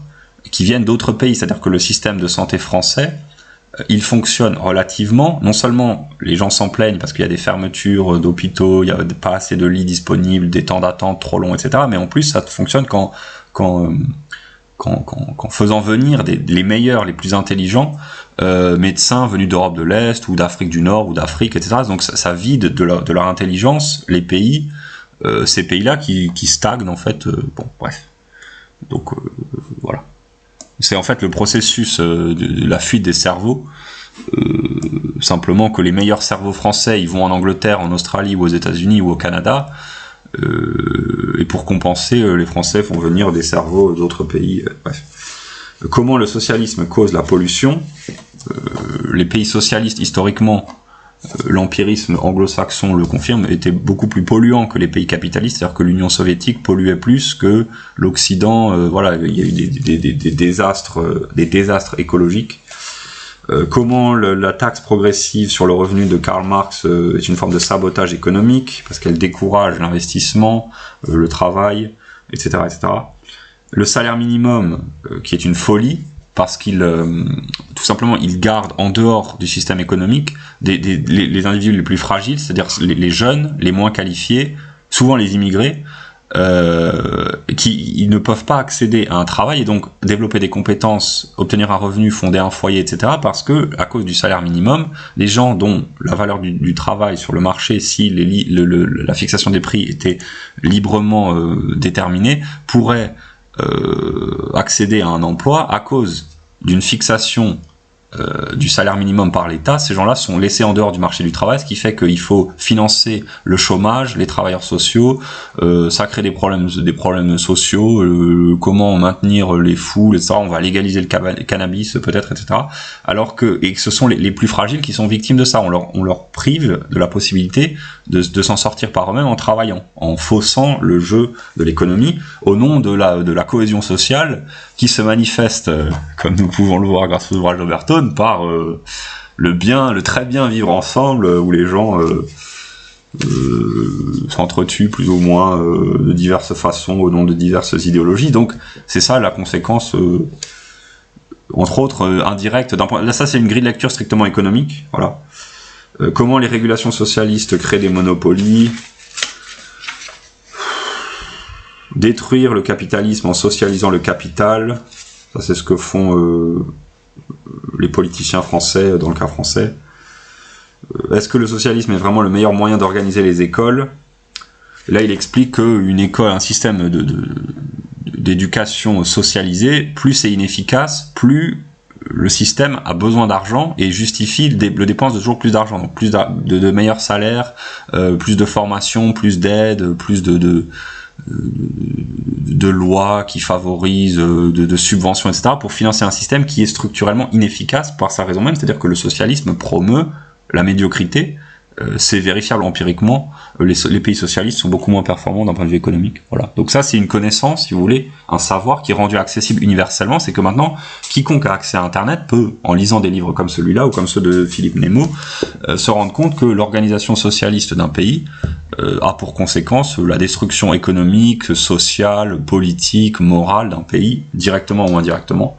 qui viennent d'autres pays. C'est-à-dire que le système de santé français, il fonctionne relativement. Non seulement les gens s'en plaignent parce qu'il y a des fermetures d'hôpitaux, il n'y a pas assez de lits disponibles, des temps d'attente trop longs, etc. Mais en plus, ça fonctionne qu'en faisant venir les meilleurs, les plus intelligents médecins venus d'Europe de l'Est ou d'Afrique du Nord ou d'Afrique, etc. Donc ça vide de leur intelligence les pays, ces pays-là qui stagnent en fait. Bon, bref. Donc voilà. C'est en fait le processus de la fuite des cerveaux. Simplement que les meilleurs cerveaux français, ils vont en Angleterre, en Australie ou aux États-Unis ou au Canada. Et pour compenser, les Français font venir des cerveaux d'autres pays. Bref. Comment le socialisme cause la pollution? Les pays socialistes, historiquement, l'empirisme anglo-saxon le confirme, étaient beaucoup plus polluants que les pays capitalistes, c'est-à-dire que l'Union soviétique polluait plus que l'Occident. Voilà, il y a eu des désastres écologiques. Comment la taxe progressive sur le revenu de Karl Marx est une forme de sabotage économique, parce qu'elle décourage l'investissement, le travail, etc., etc. Le salaire minimum, qui est une folie, parce qu'il, tout simplement, il garde en dehors du système économique les individus les plus fragiles, c'est-à-dire les jeunes, les moins qualifiés, souvent les immigrés, qui ils ne peuvent pas accéder à un travail et donc développer des compétences, obtenir un revenu, fonder un foyer, etc. Parce que, à cause du salaire minimum, les gens dont la valeur du travail sur le marché, si la fixation des prix était librement déterminée, pourraient accéder à un emploi. À cause d'une fixation du salaire minimum par l'État, ces gens-là sont laissés en dehors du marché du travail, ce qui fait qu'il faut financer le chômage, les travailleurs sociaux, ça crée des problèmes sociaux, comment maintenir les foules, etc. On va légaliser le cannabis peut-être, etc. Alors que ce sont les plus fragiles qui sont victimes de ça. On leur prive de la possibilité de s'en sortir par eux-mêmes en travaillant, en faussant le jeu de l'économie au nom de la cohésion sociale qui se manifeste, comme nous pouvons le voir grâce aux ouvrages d'Oberton, par le très bien vivre ensemble, où les gens s'entretuent plus ou moins de diverses façons au nom de diverses idéologies. Donc c'est ça la conséquence, entre autres indirecte d'un point. Là, ça c'est une grille de lecture strictement économique. Voilà. Comment les régulations socialistes créent des monopolies. Détruire le capitalisme en socialisant le capital, ça c'est ce que font les politiciens français dans le cas français. Est-ce que le socialisme est vraiment le meilleur moyen d'organiser les écoles? Là il explique qu'une école, un système d'éducation socialisée, plus c'est inefficace, plus le système a besoin d'argent et justifie le dépense de toujours plus d'argent, donc plus de meilleurs salaires, plus de formation, plus d'aide, plus de lois qui favorisent, de subventions, etc., pour financer un système qui est structurellement inefficace par sa raison même, c'est-à-dire que le socialisme promeut la médiocrité. C'est vérifiable empiriquement, les pays socialistes sont beaucoup moins performants d'un point de vue économique. Voilà. Donc ça c'est une connaissance, si vous voulez, un savoir qui est rendu accessible universellement, c'est que maintenant, quiconque a accès à Internet peut, en lisant des livres comme celui-là ou comme ceux de Philippe Nemo, se rendre compte que l'organisation socialiste d'un pays a pour conséquence la destruction économique, sociale, politique, morale d'un pays, directement ou indirectement.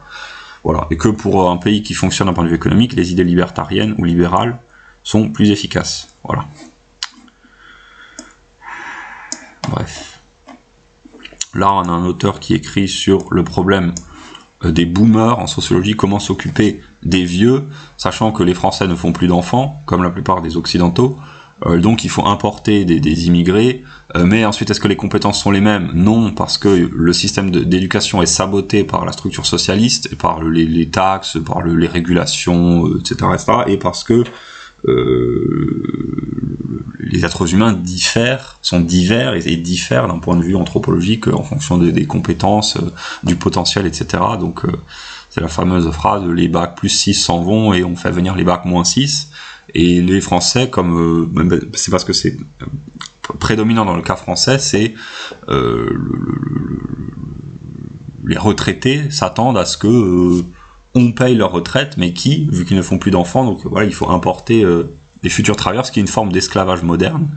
Voilà. Et que pour un pays qui fonctionne d'un point de vue économique, les idées libertariennes ou libérales sont plus efficaces. Voilà. Bref. Là, on a un auteur qui écrit sur le problème des boomers en sociologie, comment s'occuper des vieux, sachant que les Français ne font plus d'enfants, comme la plupart des Occidentaux. Donc il faut importer des immigrés, mais ensuite est-ce que les compétences sont les mêmes? Non, parce que le système d'éducation est saboté par la structure socialiste, par les taxes, par les régulations, etc., etc., et parce que les êtres humains sont divers et diffèrent d'un point de vue anthropologique en fonction des compétences, du potentiel, etc. Donc c'est la fameuse phrase les bacs plus 6 s'en vont et on fait venir les bacs moins 6. Et les Français, comme c'est parce que c'est prédominant dans le cas français, c'est les retraités s'attendent à ce que on paye leur retraite, mais qui, vu qu'ils ne font plus d'enfants, donc voilà, il faut importer des futurs travailleurs, ce qui est une forme d'esclavage moderne,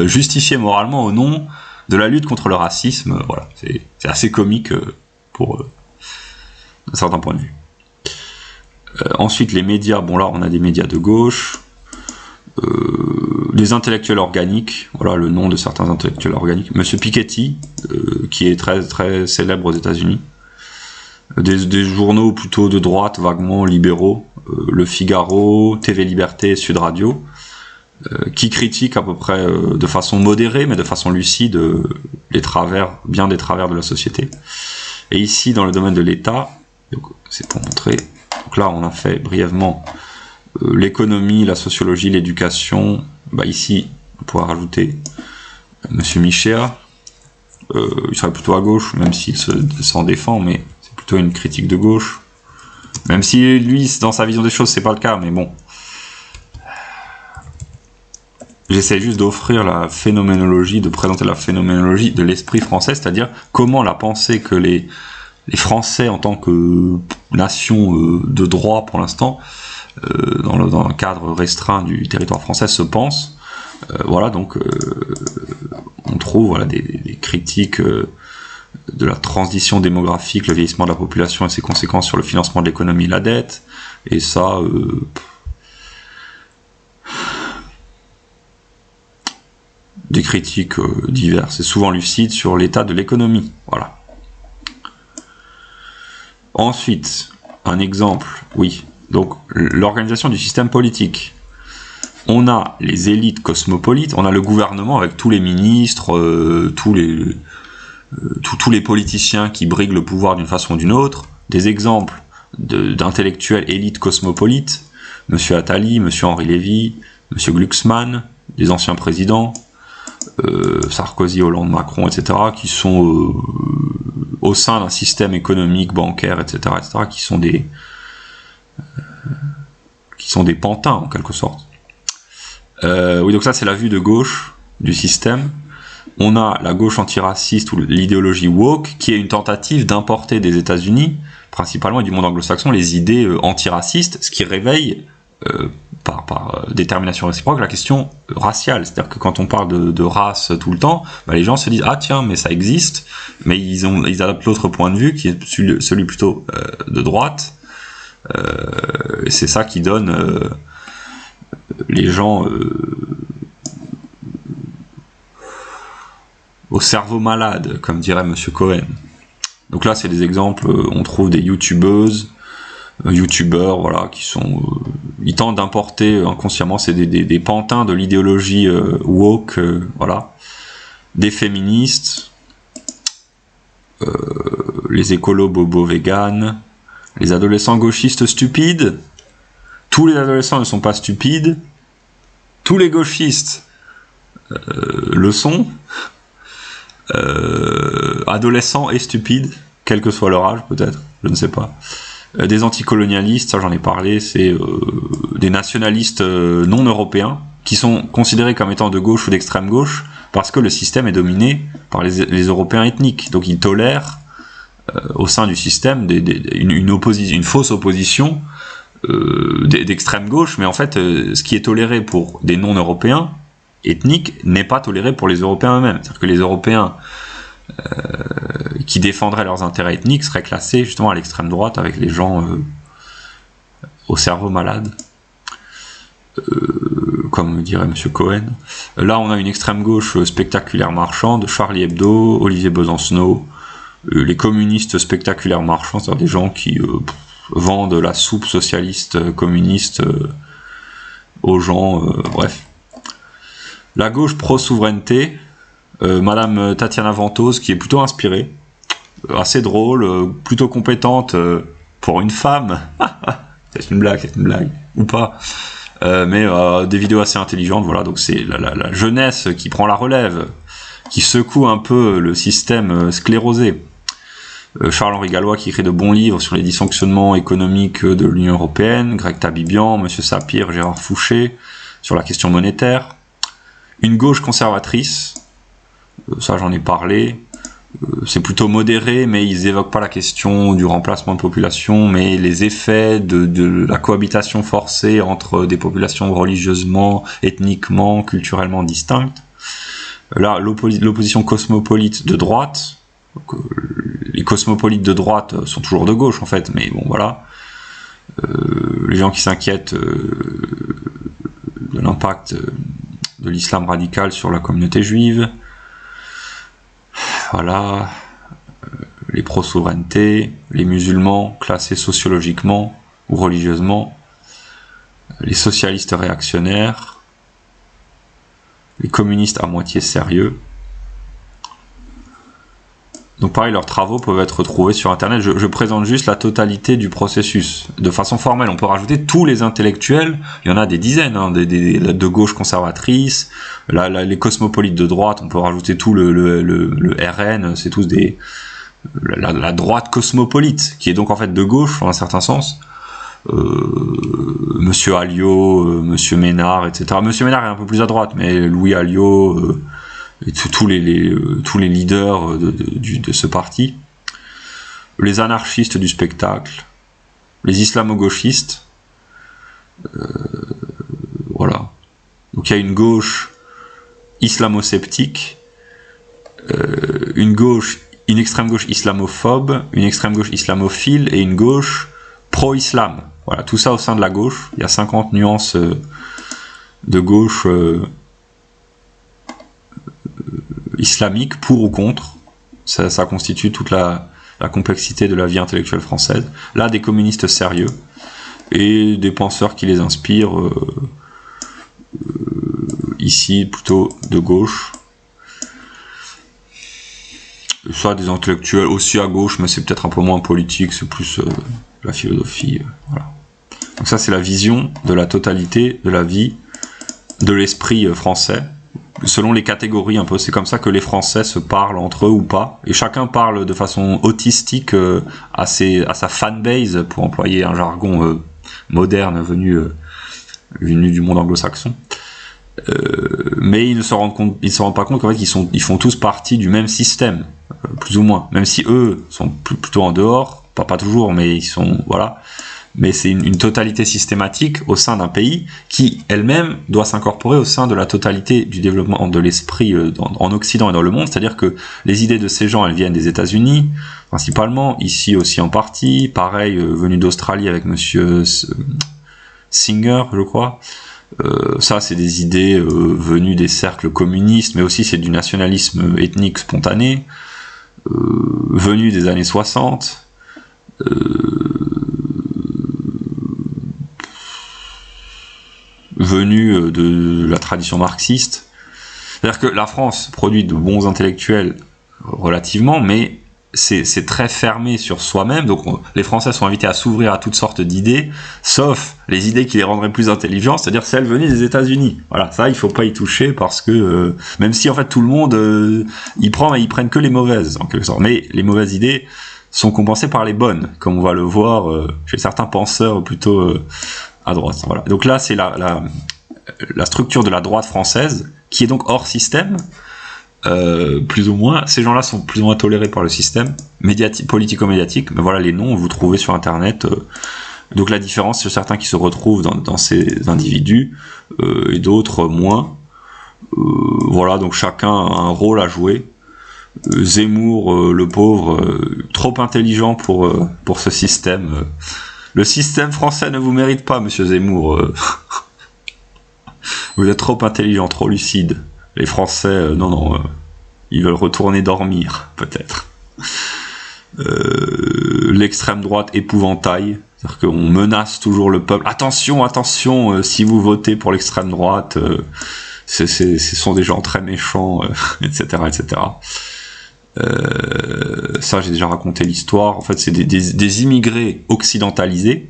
justifié moralement au nom de la lutte contre le racisme. Voilà, c'est assez comique pour d'un certain point de vue. Ensuite, les médias, bon là, on a des médias de gauche. Des intellectuels organiques, voilà le nom de certains intellectuels organiques. Monsieur Piketty, qui est très très célèbre aux États-Unis. Des journaux plutôt de droite, vaguement libéraux, Le Figaro, TV Liberté, Sud Radio, qui critiquent à peu près de façon modérée, mais de façon lucide, bien des travers de la société. Et ici, dans le domaine de l'État, c'est pour montrer. Donc là, on a fait brièvement l'économie, la sociologie, l'éducation. Ici, on pourra rajouter Monsieur Michéa. Il serait plutôt à gauche, même s'il s'en défend, mais c'est plutôt une critique de gauche. Même si lui, dans sa vision des choses, c'est pas le cas, mais bon. J'essaie juste d'offrir la phénoménologie, de présenter la phénoménologie de l'esprit français, c'est-à-dire comment la pensée que les Français, en tant que nation de droit pour l'instant, dans un cadre restreint du territoire français, se pense. Voilà, donc on trouve voilà, des critiques de la transition démographique, le vieillissement de la population et ses conséquences sur le financement de l'économie et la dette. Et ça, des critiques diverses et souvent lucides sur l'état de l'économie. Voilà. Ensuite, un exemple, oui. Donc, l'organisation du système politique. On a les élites cosmopolites, on a le gouvernement avec tous les ministres, tous les politiciens qui briguent le pouvoir d'une façon ou d'une autre. Des exemples d'intellectuels élites cosmopolites, M. Attali, M. Henri Lévy, M. Glucksmann, des anciens présidents, Sarkozy, Hollande, Macron, etc., qui sont au sein d'un système économique, bancaire, etc., qui sont des pantins en quelque sorte. Oui, donc ça c'est la vue de gauche du système. On a la gauche antiraciste ou l'idéologie woke, qui est une tentative d'importer des États-Unis, principalement et du monde anglo-saxon, les idées antiracistes, ce qui réveille par détermination réciproque la question raciale. C'est-à-dire que quand on parle de race tout le temps, les gens se disent ah tiens mais ça existe, mais ils adoptent l'autre point de vue qui est celui plutôt de droite. Et c'est ça qui donne les gens au cerveau malade, comme dirait Monsieur Cohen. Donc là, c'est des exemples, on trouve des youtubeuses, youtubeurs, voilà, qui sont... ils tentent d'importer inconsciemment, c'est des pantins de l'idéologie woke, voilà. Des féministes, les écolos bobo véganes, les adolescents gauchistes stupides. Tous les adolescents ne sont pas stupides. Tous les gauchistes le sont. Adolescents et stupides, quel que soit leur âge peut-être, je ne sais pas. Des anticolonialistes, ça j'en ai parlé, c'est des nationalistes non européens qui sont considérés comme étant de gauche ou d'extrême gauche parce que le système est dominé par les Européens ethniques. Donc ils tolèrent au sein du système une fausse opposition d'extrême gauche, mais en fait ce qui est toléré pour des non-européens ethniques n'est pas toléré pour les Européens eux-mêmes. C'est-à-dire que les Européens qui défendraient leurs intérêts ethniques seraient classés justement à l'extrême droite avec les gens au cerveau malade, comme dirait M. Cohen. Là on a une extrême gauche spectaculaire marchande, Charlie Hebdo, Olivier Besancenot, les communistes spectaculaires marchands, c'est-à-dire des gens qui vendent la soupe socialiste communiste aux gens, bref. La gauche pro-souveraineté, Madame Tatiana Ventose, qui est plutôt inspirée, assez drôle, plutôt compétente pour une femme. C'est une blague, ou pas. Mais des vidéos assez intelligentes, voilà. Donc c'est la jeunesse qui prend la relève, qui secoue un peu le système sclérosé. Charles-Henri Gallois qui écrit de bons livres sur les dysfonctionnements économiques de l'Union Européenne, Greg Tabibian, Monsieur Sapir, Gérard Fouché, sur la question monétaire. Une gauche conservatrice, ça j'en ai parlé, c'est plutôt modéré, mais ils évoquent pas la question du remplacement de population, mais les effets de la cohabitation forcée entre des populations religieusement, ethniquement, culturellement distinctes. Là, l'opposition cosmopolite de droite, donc, les cosmopolites de droite sont toujours de gauche en fait, mais bon voilà. Les gens qui s'inquiètent de l'impact de l'islam radical sur la communauté juive. Voilà, les pro-souveraineté, les musulmans classés sociologiquement ou religieusement, les socialistes réactionnaires, les communistes à moitié sérieux. Donc pareil, leurs travaux peuvent être retrouvés sur internet. Je présente juste la totalité du processus. De façon formelle, on peut rajouter tous les intellectuels, il y en a des dizaines, hein, de gauche conservatrice, les cosmopolites de droite, on peut rajouter tout le RN, c'est tous la droite cosmopolite, qui est donc en fait de gauche, en un certain sens. Monsieur Alliot, Monsieur Ménard, etc. Monsieur Ménard est un peu plus à droite, mais Louis Alliot... et tous les leaders de ce parti, les anarchistes du spectacle, les islamo-gauchistes, voilà. Donc il y a une gauche islamo-sceptique, une extrême gauche islamophobe, une extrême gauche islamophile et une gauche pro-islam. Voilà, tout ça au sein de la gauche. Il y a 50 nuances de gauche islamique, pour ou contre. Ça constitue toute la complexité de la vie intellectuelle française. Là, des communistes sérieux et des penseurs qui les inspirent, ici plutôt de gauche. Ça, des intellectuels aussi à gauche, mais c'est peut-être un peu moins politique, c'est plus la philosophie. Voilà. Donc ça, c'est la vision de la totalité de la vie, de l'esprit français, selon les catégories un peu. C'est comme ça que les Français se parlent entre eux ou pas, et chacun parle de façon autistique à sa fanbase, pour employer un jargon moderne venu du monde anglo-saxon. Mais ils ne se rendent pas compte qu'en fait ils font tous partie du même système, plus ou moins, même si eux sont plutôt en dehors, pas toujours, mais ils sont, voilà. Mais c'est une totalité systématique au sein d'un pays qui, elle-même, doit s'incorporer au sein de la totalité du développement de l'esprit en Occident et dans le monde. C'est-à-dire que les idées de ces gens, elles viennent des États-Unis, principalement, ici aussi en partie, pareil, venu d'Australie avec Monsieur Singer, je crois. Ça, c'est des idées venues des cercles communistes, mais aussi c'est du nationalisme ethnique spontané, venu des années 60. Venu de la tradition marxiste. C'est-à-dire que la France produit de bons intellectuels relativement, mais c'est très fermé sur soi-même, donc les Français sont invités à s'ouvrir à toutes sortes d'idées, sauf les idées qui les rendraient plus intelligents, c'est-à-dire celles venues des États-Unis. Voilà, ça il faut pas y toucher, parce que même si en fait tout le monde y prend, mais ils prennent que les mauvaises en quelque sorte. Mais les mauvaises idées sont compensées par les bonnes, comme on va le voir chez certains penseurs plutôt à droite. Voilà. Donc là, c'est la structure de la droite française, qui est donc hors système, plus ou moins. Ces gens-là sont plus ou moins tolérés par le système politico-médiatique, mais voilà, les noms, vous trouvez sur Internet. Donc la différence, c'est certains qui se retrouvent dans ces individus, et d'autres moins. Voilà, donc chacun a un rôle à jouer. Zemmour, le pauvre, trop intelligent pour ce système. Le système français ne vous mérite pas, monsieur Zemmour. Vous êtes trop intelligent, trop lucide. Les Français, non, ils veulent retourner dormir, peut-être. l'extrême droite épouvantail, c'est-à-dire qu'on menace toujours le peuple. Attention, attention, si vous votez pour l'extrême droite, ce sont des gens très méchants, etc., etc. Ça, j'ai déjà raconté l'histoire. En fait, c'est des immigrés occidentalisés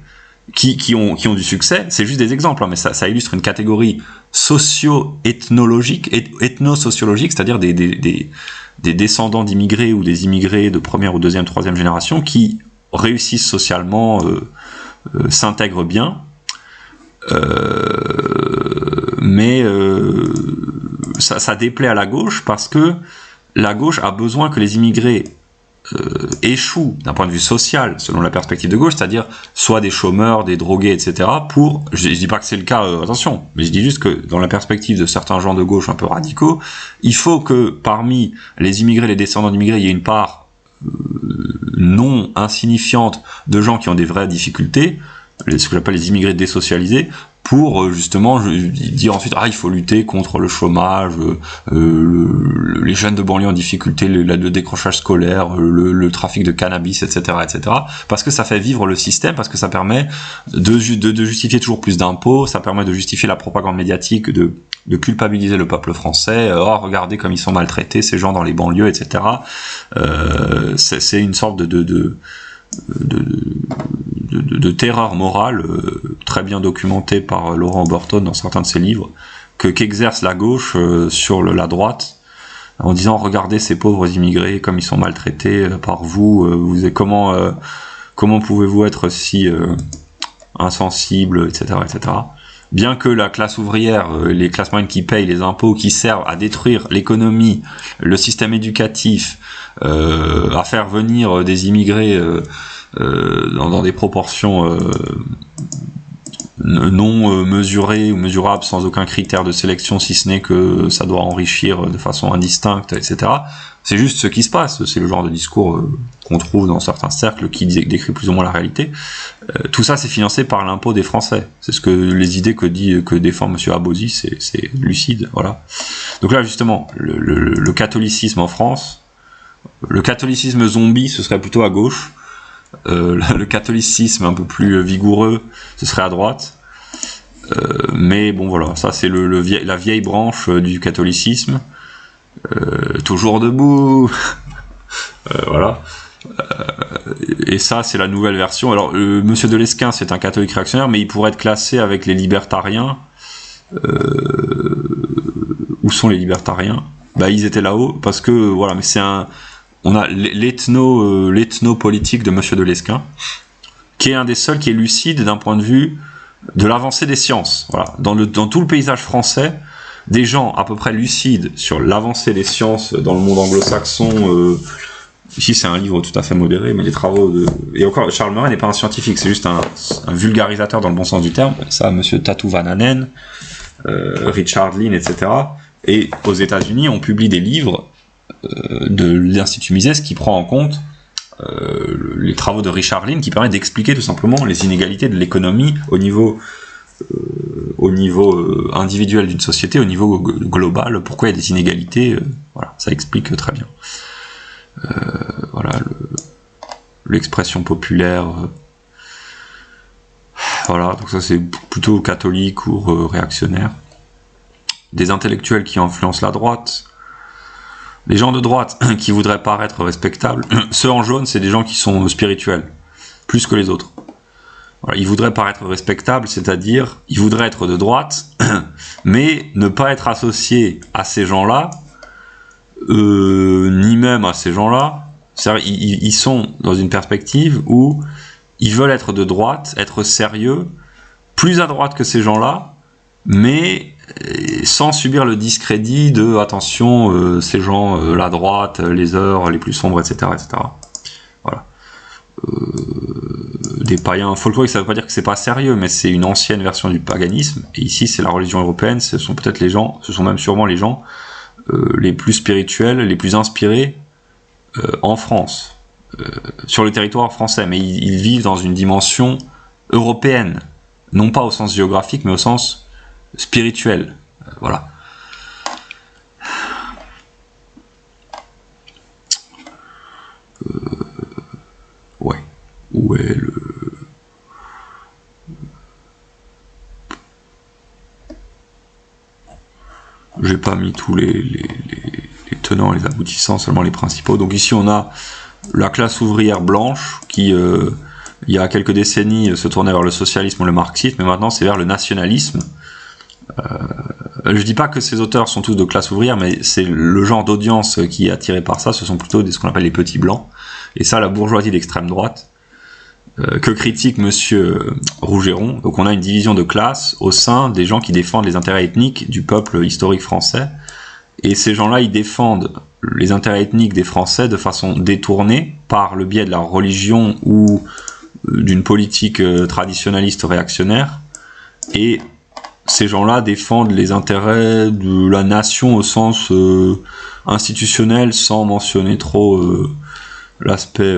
qui ont du succès. C'est juste des exemples, hein, mais ça illustre une catégorie socio-ethnologique, ethno-sociologique, c'est-à-dire des descendants d'immigrés ou des immigrés de première ou deuxième, troisième génération qui réussissent socialement, s'intègrent bien, mais ça déplaît à la gauche parce que la gauche a besoin que les immigrés échouent d'un point de vue social, selon la perspective de gauche, c'est-à-dire soit des chômeurs, des drogués, etc. Pour, je dis pas que c'est le cas, attention, mais je dis juste que dans la perspective de certains gens de gauche un peu radicaux, il faut que parmi les immigrés, les descendants d'immigrés, il y ait une part non insignifiante de gens qui ont des vraies difficultés, ce que j'appelle les immigrés désocialisés, pour justement dire ensuite il faut lutter contre le chômage, les jeunes de banlieue en difficulté, le décrochage scolaire, le trafic de cannabis, etc., etc. Parce que ça fait vivre le système, parce que ça permet de justifier toujours plus d'impôts, ça permet de justifier la propagande médiatique, de culpabiliser le peuple français. Regardez comme ils sont maltraités ces gens dans les banlieues, etc. C'est une sorte de terreur morale très bien documentée par Laurent Burton dans certains de ses livres, qu'exerce la gauche sur la droite, en disant regardez ces pauvres immigrés comme ils sont maltraités par vous, comment pouvez-vous être si insensible, etc., etc. Bien que la classe ouvrière, les classes moyennes qui payent les impôts, qui servent à détruire l'économie, le système éducatif, à faire venir des immigrés dans des proportions non mesurées ou mesurables, sans aucun critère de sélection, si ce n'est que ça doit enrichir de façon indistincte, etc. C'est juste ce qui se passe, c'est le genre de discours qu'on trouve dans certains cercles qui décrit plus ou moins la réalité. Tout ça, c'est financé par l'impôt des Français. C'est ce que les idées que défend M. Abosi, c'est lucide, voilà. Donc là, justement, le catholicisme en France, le catholicisme zombie, ce serait plutôt à gauche. Le catholicisme un peu plus vigoureux, ce serait à droite. Mais bon, voilà, ça c'est la vieille branche du catholicisme. Toujours debout. Voilà. Et ça, c'est la nouvelle version. Alors, Monsieur de Lesquen, c'est un catholique réactionnaire, mais il pourrait être classé avec les libertariens. Où sont les libertariens? Bah, ils étaient là-haut, parce que, voilà, mais on a l'ethno-politique de Monsieur de Lesquen, qui est un des seuls qui est lucide d'un point de vue de l'avancée des sciences. Voilà. Dans tout le paysage français, des gens à peu près lucides sur l'avancée des sciences dans le monde anglo-saxon. Ici, c'est un livre tout à fait modéré, mais les travaux et encore, Charles Murray n'est pas un scientifique, c'est juste un vulgarisateur dans le bon sens du terme. Ça, Monsieur Tatou Van Anen, Richard Lynn, etc. Et aux États-Unis, on publie des livres de l'Institut Mises qui prend en compte les travaux de Richard Lynn, qui permettent d'expliquer tout simplement les inégalités de l'économie au niveau individuel d'une société, au niveau global, pourquoi il y a des inégalités. Voilà, ça explique très bien. Voilà, l'expression populaire. Voilà, donc ça c'est plutôt catholique ou réactionnaire. Des intellectuels qui influencent la droite. Les gens de droite qui voudraient paraître respectables. Ceux en jaune, c'est des gens qui sont spirituels, plus que les autres. Voilà, ils voudraient paraître respectables, c'est-à-dire, ils voudraient être de droite, mais ne pas être associés à ces gens-là, ni même à ces gens-là. C'est-à-dire, ils sont dans une perspective où ils veulent être de droite, être sérieux, plus à droite que ces gens-là, mais sans subir le discrédit de attention, ces gens, la droite, les heures les plus sombres, etc., etc. Voilà. Des païens folkloriques, ça veut pas dire que c'est pas sérieux, mais c'est une ancienne version du paganisme. Et ici, c'est la religion européenne. Ce sont peut-être les gens, ce sont même sûrement les gens les plus spirituels, les plus inspirés en France, sur le territoire français. Mais ils vivent dans une dimension européenne, non pas au sens géographique, mais au sens spirituel. Voilà. où est le... J'ai pas mis tous les tenants et les aboutissants, seulement les principaux. Donc ici on a la classe ouvrière blanche qui, il y a quelques décennies, se tournait vers le socialisme ou le marxisme, mais maintenant c'est vers le nationalisme. Je dis pas que ces auteurs sont tous de classe ouvrière, mais c'est le genre d'audience qui est attiré par ça, ce sont plutôt ce qu'on appelle les petits blancs. Et ça, la bourgeoisie d'extrême droite, que critique monsieur Rougeron. Donc on a une division de classe au sein des gens qui défendent les intérêts ethniques du peuple historique français. Et ces gens-là, ils défendent les intérêts ethniques des Français de façon détournée par le biais de la religion ou d'une politique traditionnaliste réactionnaire. Et ces gens-là défendent les intérêts de la nation au sens institutionnel, sans mentionner trop l'aspect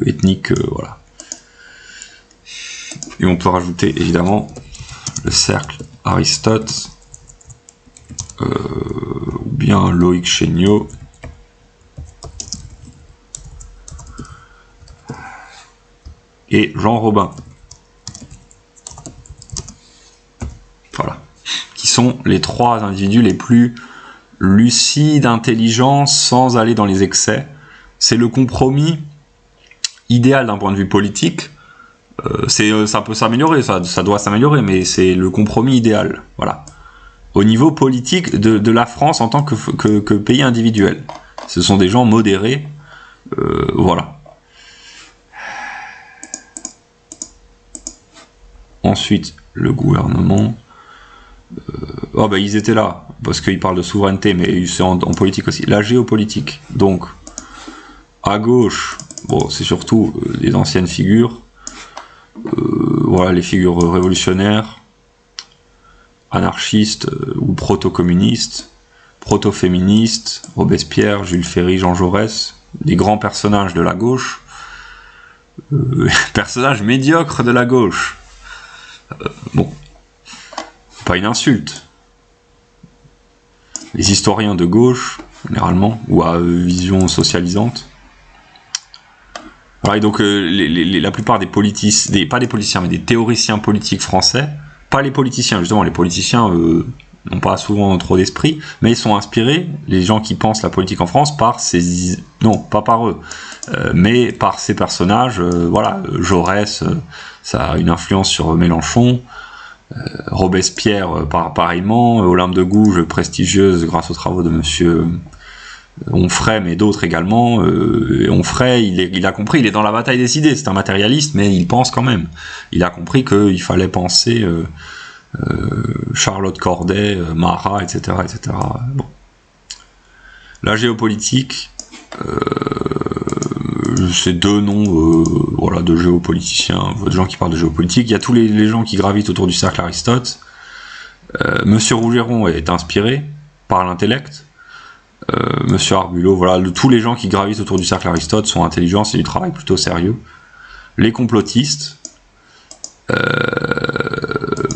ethnique, voilà. Et on peut rajouter évidemment le cercle Aristote, ou bien Loïc Chéniaud, et Jean Robin. Voilà. Qui sont les trois individus les plus lucides, intelligents, sans aller dans les excès. C'est le compromis idéal d'un point de vue politique. Ça peut s'améliorer, ça doit s'améliorer, mais c'est le compromis idéal. Voilà. Au niveau politique de la France en tant que pays individuel. Ce sont des gens modérés. Voilà. Ensuite, le gouvernement. Oh bah ils étaient là, parce qu'ils parlent de souveraineté, mais c'est en politique aussi. La géopolitique. Donc, à gauche, bon, c'est surtout des anciennes figures. Voilà, les figures révolutionnaires, anarchistes ou proto-communistes, proto-féministes, Robespierre, Jules Ferry, Jean Jaurès, des grands personnages de la gauche, personnages médiocres de la gauche. Bon, pas une insulte. Les historiens de gauche, généralement, ou à vision socialisante. Voilà, et donc la plupart des politiciens, pas des politiciens, mais des théoriciens politiques français, pas les politiciens, justement, les politiciens n'ont pas souvent trop d'esprit, mais ils sont inspirés, les gens qui pensent la politique en France, par ces... Non, pas par eux, mais par ces personnages, voilà, Jaurès, ça a une influence sur Mélenchon, Robespierre, pareillement, Olympe de Gouges, prestigieuse grâce aux travaux de monsieur Onfray, mais d'autres également. Onfray, il a compris, il est dans la bataille des idées, c'est un matérialiste, mais il pense quand même. Il a compris qu'il fallait penser Charlotte Corday, Marat, etc. etc. Bon. La géopolitique, c'est deux noms voilà, de géopoliticiens, de gens qui parlent de géopolitique. Il y a tous les gens qui gravitent autour du cercle Aristote. Monsieur Rougeron est inspiré par l'intellect. Monsieur Arbulot, voilà, tous les gens qui gravitent autour du cercle Aristote sont intelligents, c'est du travail plutôt sérieux. Les complotistes,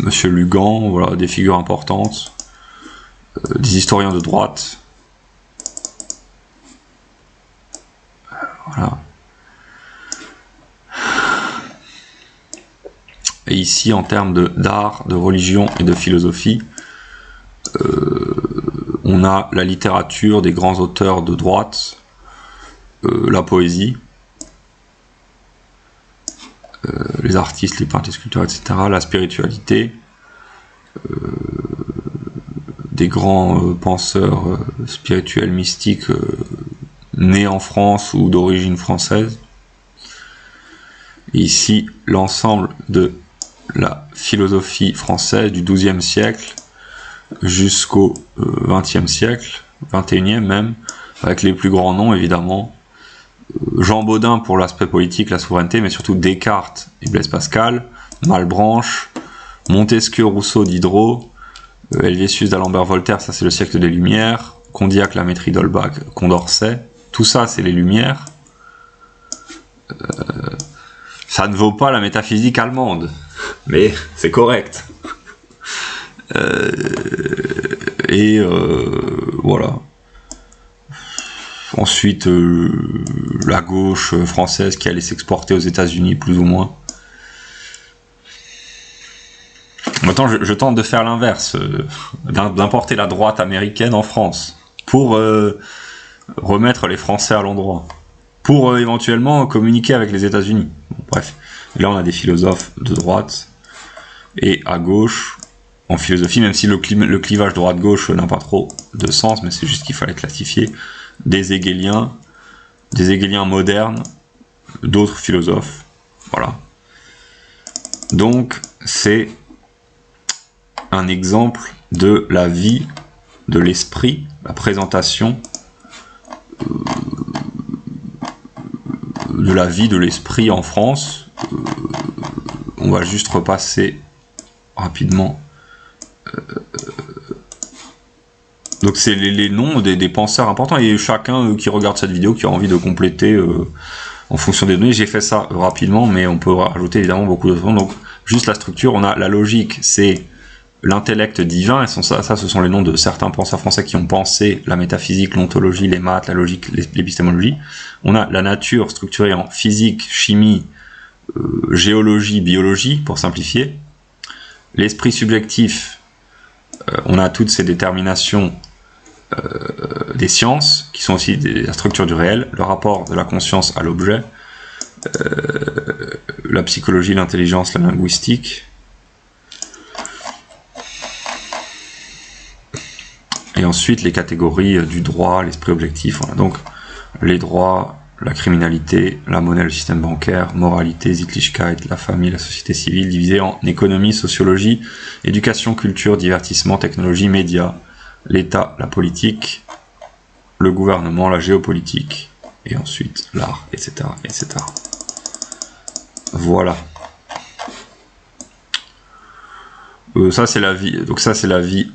Monsieur Lugan, voilà, des figures importantes, des historiens de droite, voilà. Et ici, en termes d'art, de religion et de philosophie, on a la littérature des grands auteurs de droite, la poésie, les artistes, les peintres, les sculpteurs, etc., la spiritualité, des grands penseurs spirituels, mystiques, nés en France ou d'origine française. Et ici, l'ensemble de la philosophie française du XIIe siècle jusqu'au XXe siècle, XXIe même, avec les plus grands noms évidemment. Jean Bodin pour l'aspect politique, la souveraineté, mais surtout Descartes et Blaise Pascal, Malebranche, Montesquieu, Rousseau, Diderot, Helvétius d'Alembert, Voltaire, ça c'est le siècle des Lumières, Condillac, Lamétrie, d'Holbach, Condorcet, tout ça c'est les Lumières. Ça ne vaut pas la métaphysique allemande, mais c'est correct. Voilà. Ensuite, la gauche française qui allait s'exporter aux États-Unis, plus ou moins. Maintenant, je tente de faire l'inverse, d'importer la droite américaine en France, pour remettre les Français à l'endroit, pour éventuellement communiquer avec les États-Unis. Bon, bref, là on a des philosophes de droite, et à gauche, en philosophie, même si le clivage droite-gauche n'a pas trop de sens, mais c'est juste qu'il fallait classifier, des hégéliens modernes, d'autres philosophes, voilà. Donc, c'est un exemple de la vie de l'esprit, la présentation de la vie de l'esprit en France. On va juste repasser rapidement. Donc c'est les noms des penseurs importants, et chacun qui regarde cette vidéo qui a envie de compléter en fonction des données. J'ai fait ça rapidement, mais on peut rajouter évidemment beaucoup d'autres noms. Donc juste la structure, on a la logique, c'est l'intellect divin, et ça ce sont les noms de certains penseurs français qui ont pensé la métaphysique, l'ontologie, les maths, la logique, l'épistémologie. On a la nature structurée en physique, chimie, géologie, biologie, pour simplifier. L'esprit subjectif, on a toutes ces déterminations des sciences, qui sont aussi la structure du réel, le rapport de la conscience à l'objet, la psychologie, l'intelligence, la linguistique. Et ensuite, les catégories du droit, l'esprit objectif. Voilà. Donc, les droits, la criminalité, la monnaie, le système bancaire, moralité, Sittlichkeit, la famille, la société civile, divisée en économie, sociologie, éducation, culture, divertissement, technologie, médias, l'État, la politique, le gouvernement, la géopolitique, et ensuite l'art, etc., etc. Voilà. Ça, c'est la vie. Donc ça, c'est la vie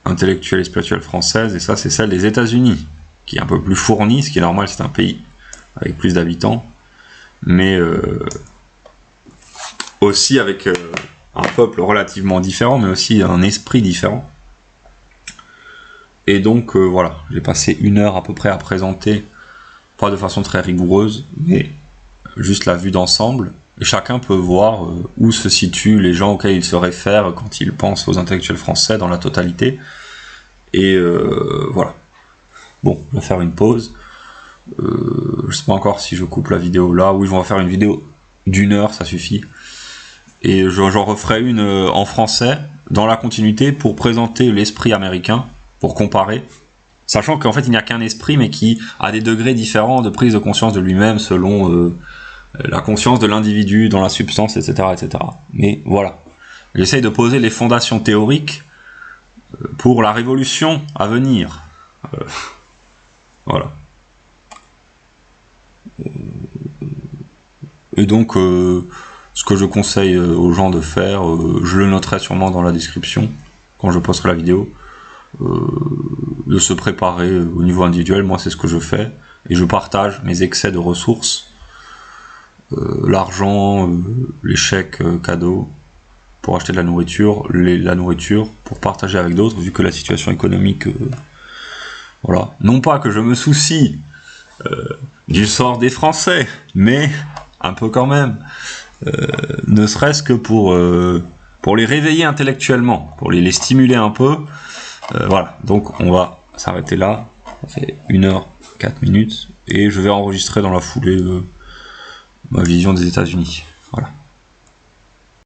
intellectuelle et spirituelle française, et ça c'est celle des États-Unis, qui est un peu plus fournie, ce qui est normal, c'est un pays avec plus d'habitants, mais aussi avec un peuple relativement différent, mais aussi un esprit différent. Et donc voilà, j'ai passé 1 heure à peu près à présenter, pas de façon très rigoureuse, mais juste la vue d'ensemble, et chacun peut voir où se situent les gens auxquels il se réfère quand il pense aux intellectuels français dans la totalité. Et voilà. Bon, je vais faire une pause. Je sais pas encore si je coupe la vidéo là. Oui, je vais faire une vidéo d'1 heure, ça suffit. Et j'en referai une en français, dans la continuité, pour présenter l'esprit américain, pour comparer. Sachant qu'en fait, il n'y a qu'un esprit, mais qui a des degrés différents de prise de conscience de lui-même, selon la conscience de l'individu dans la substance, etc., etc. Mais voilà. J'essaye de poser les fondations théoriques pour la révolution à venir. Voilà. Et donc, ce que je conseille aux gens de faire, je le noterai sûrement dans la description, quand je posterai la vidéo, de se préparer au niveau individuel. Moi, c'est ce que je fais, et je partage mes excès de ressources, l'argent, les chèques cadeaux, pour acheter de la nourriture, la nourriture pour partager avec d'autres, vu que la situation économique, voilà. Non pas que je me soucie du sort des Français, mais un peu quand même, ne serait-ce que pour les réveiller intellectuellement, pour les stimuler un peu. Voilà, donc on va s'arrêter là, ça fait 1 heure 4 minutes, et je vais enregistrer dans la foulée ma vision des États-Unis.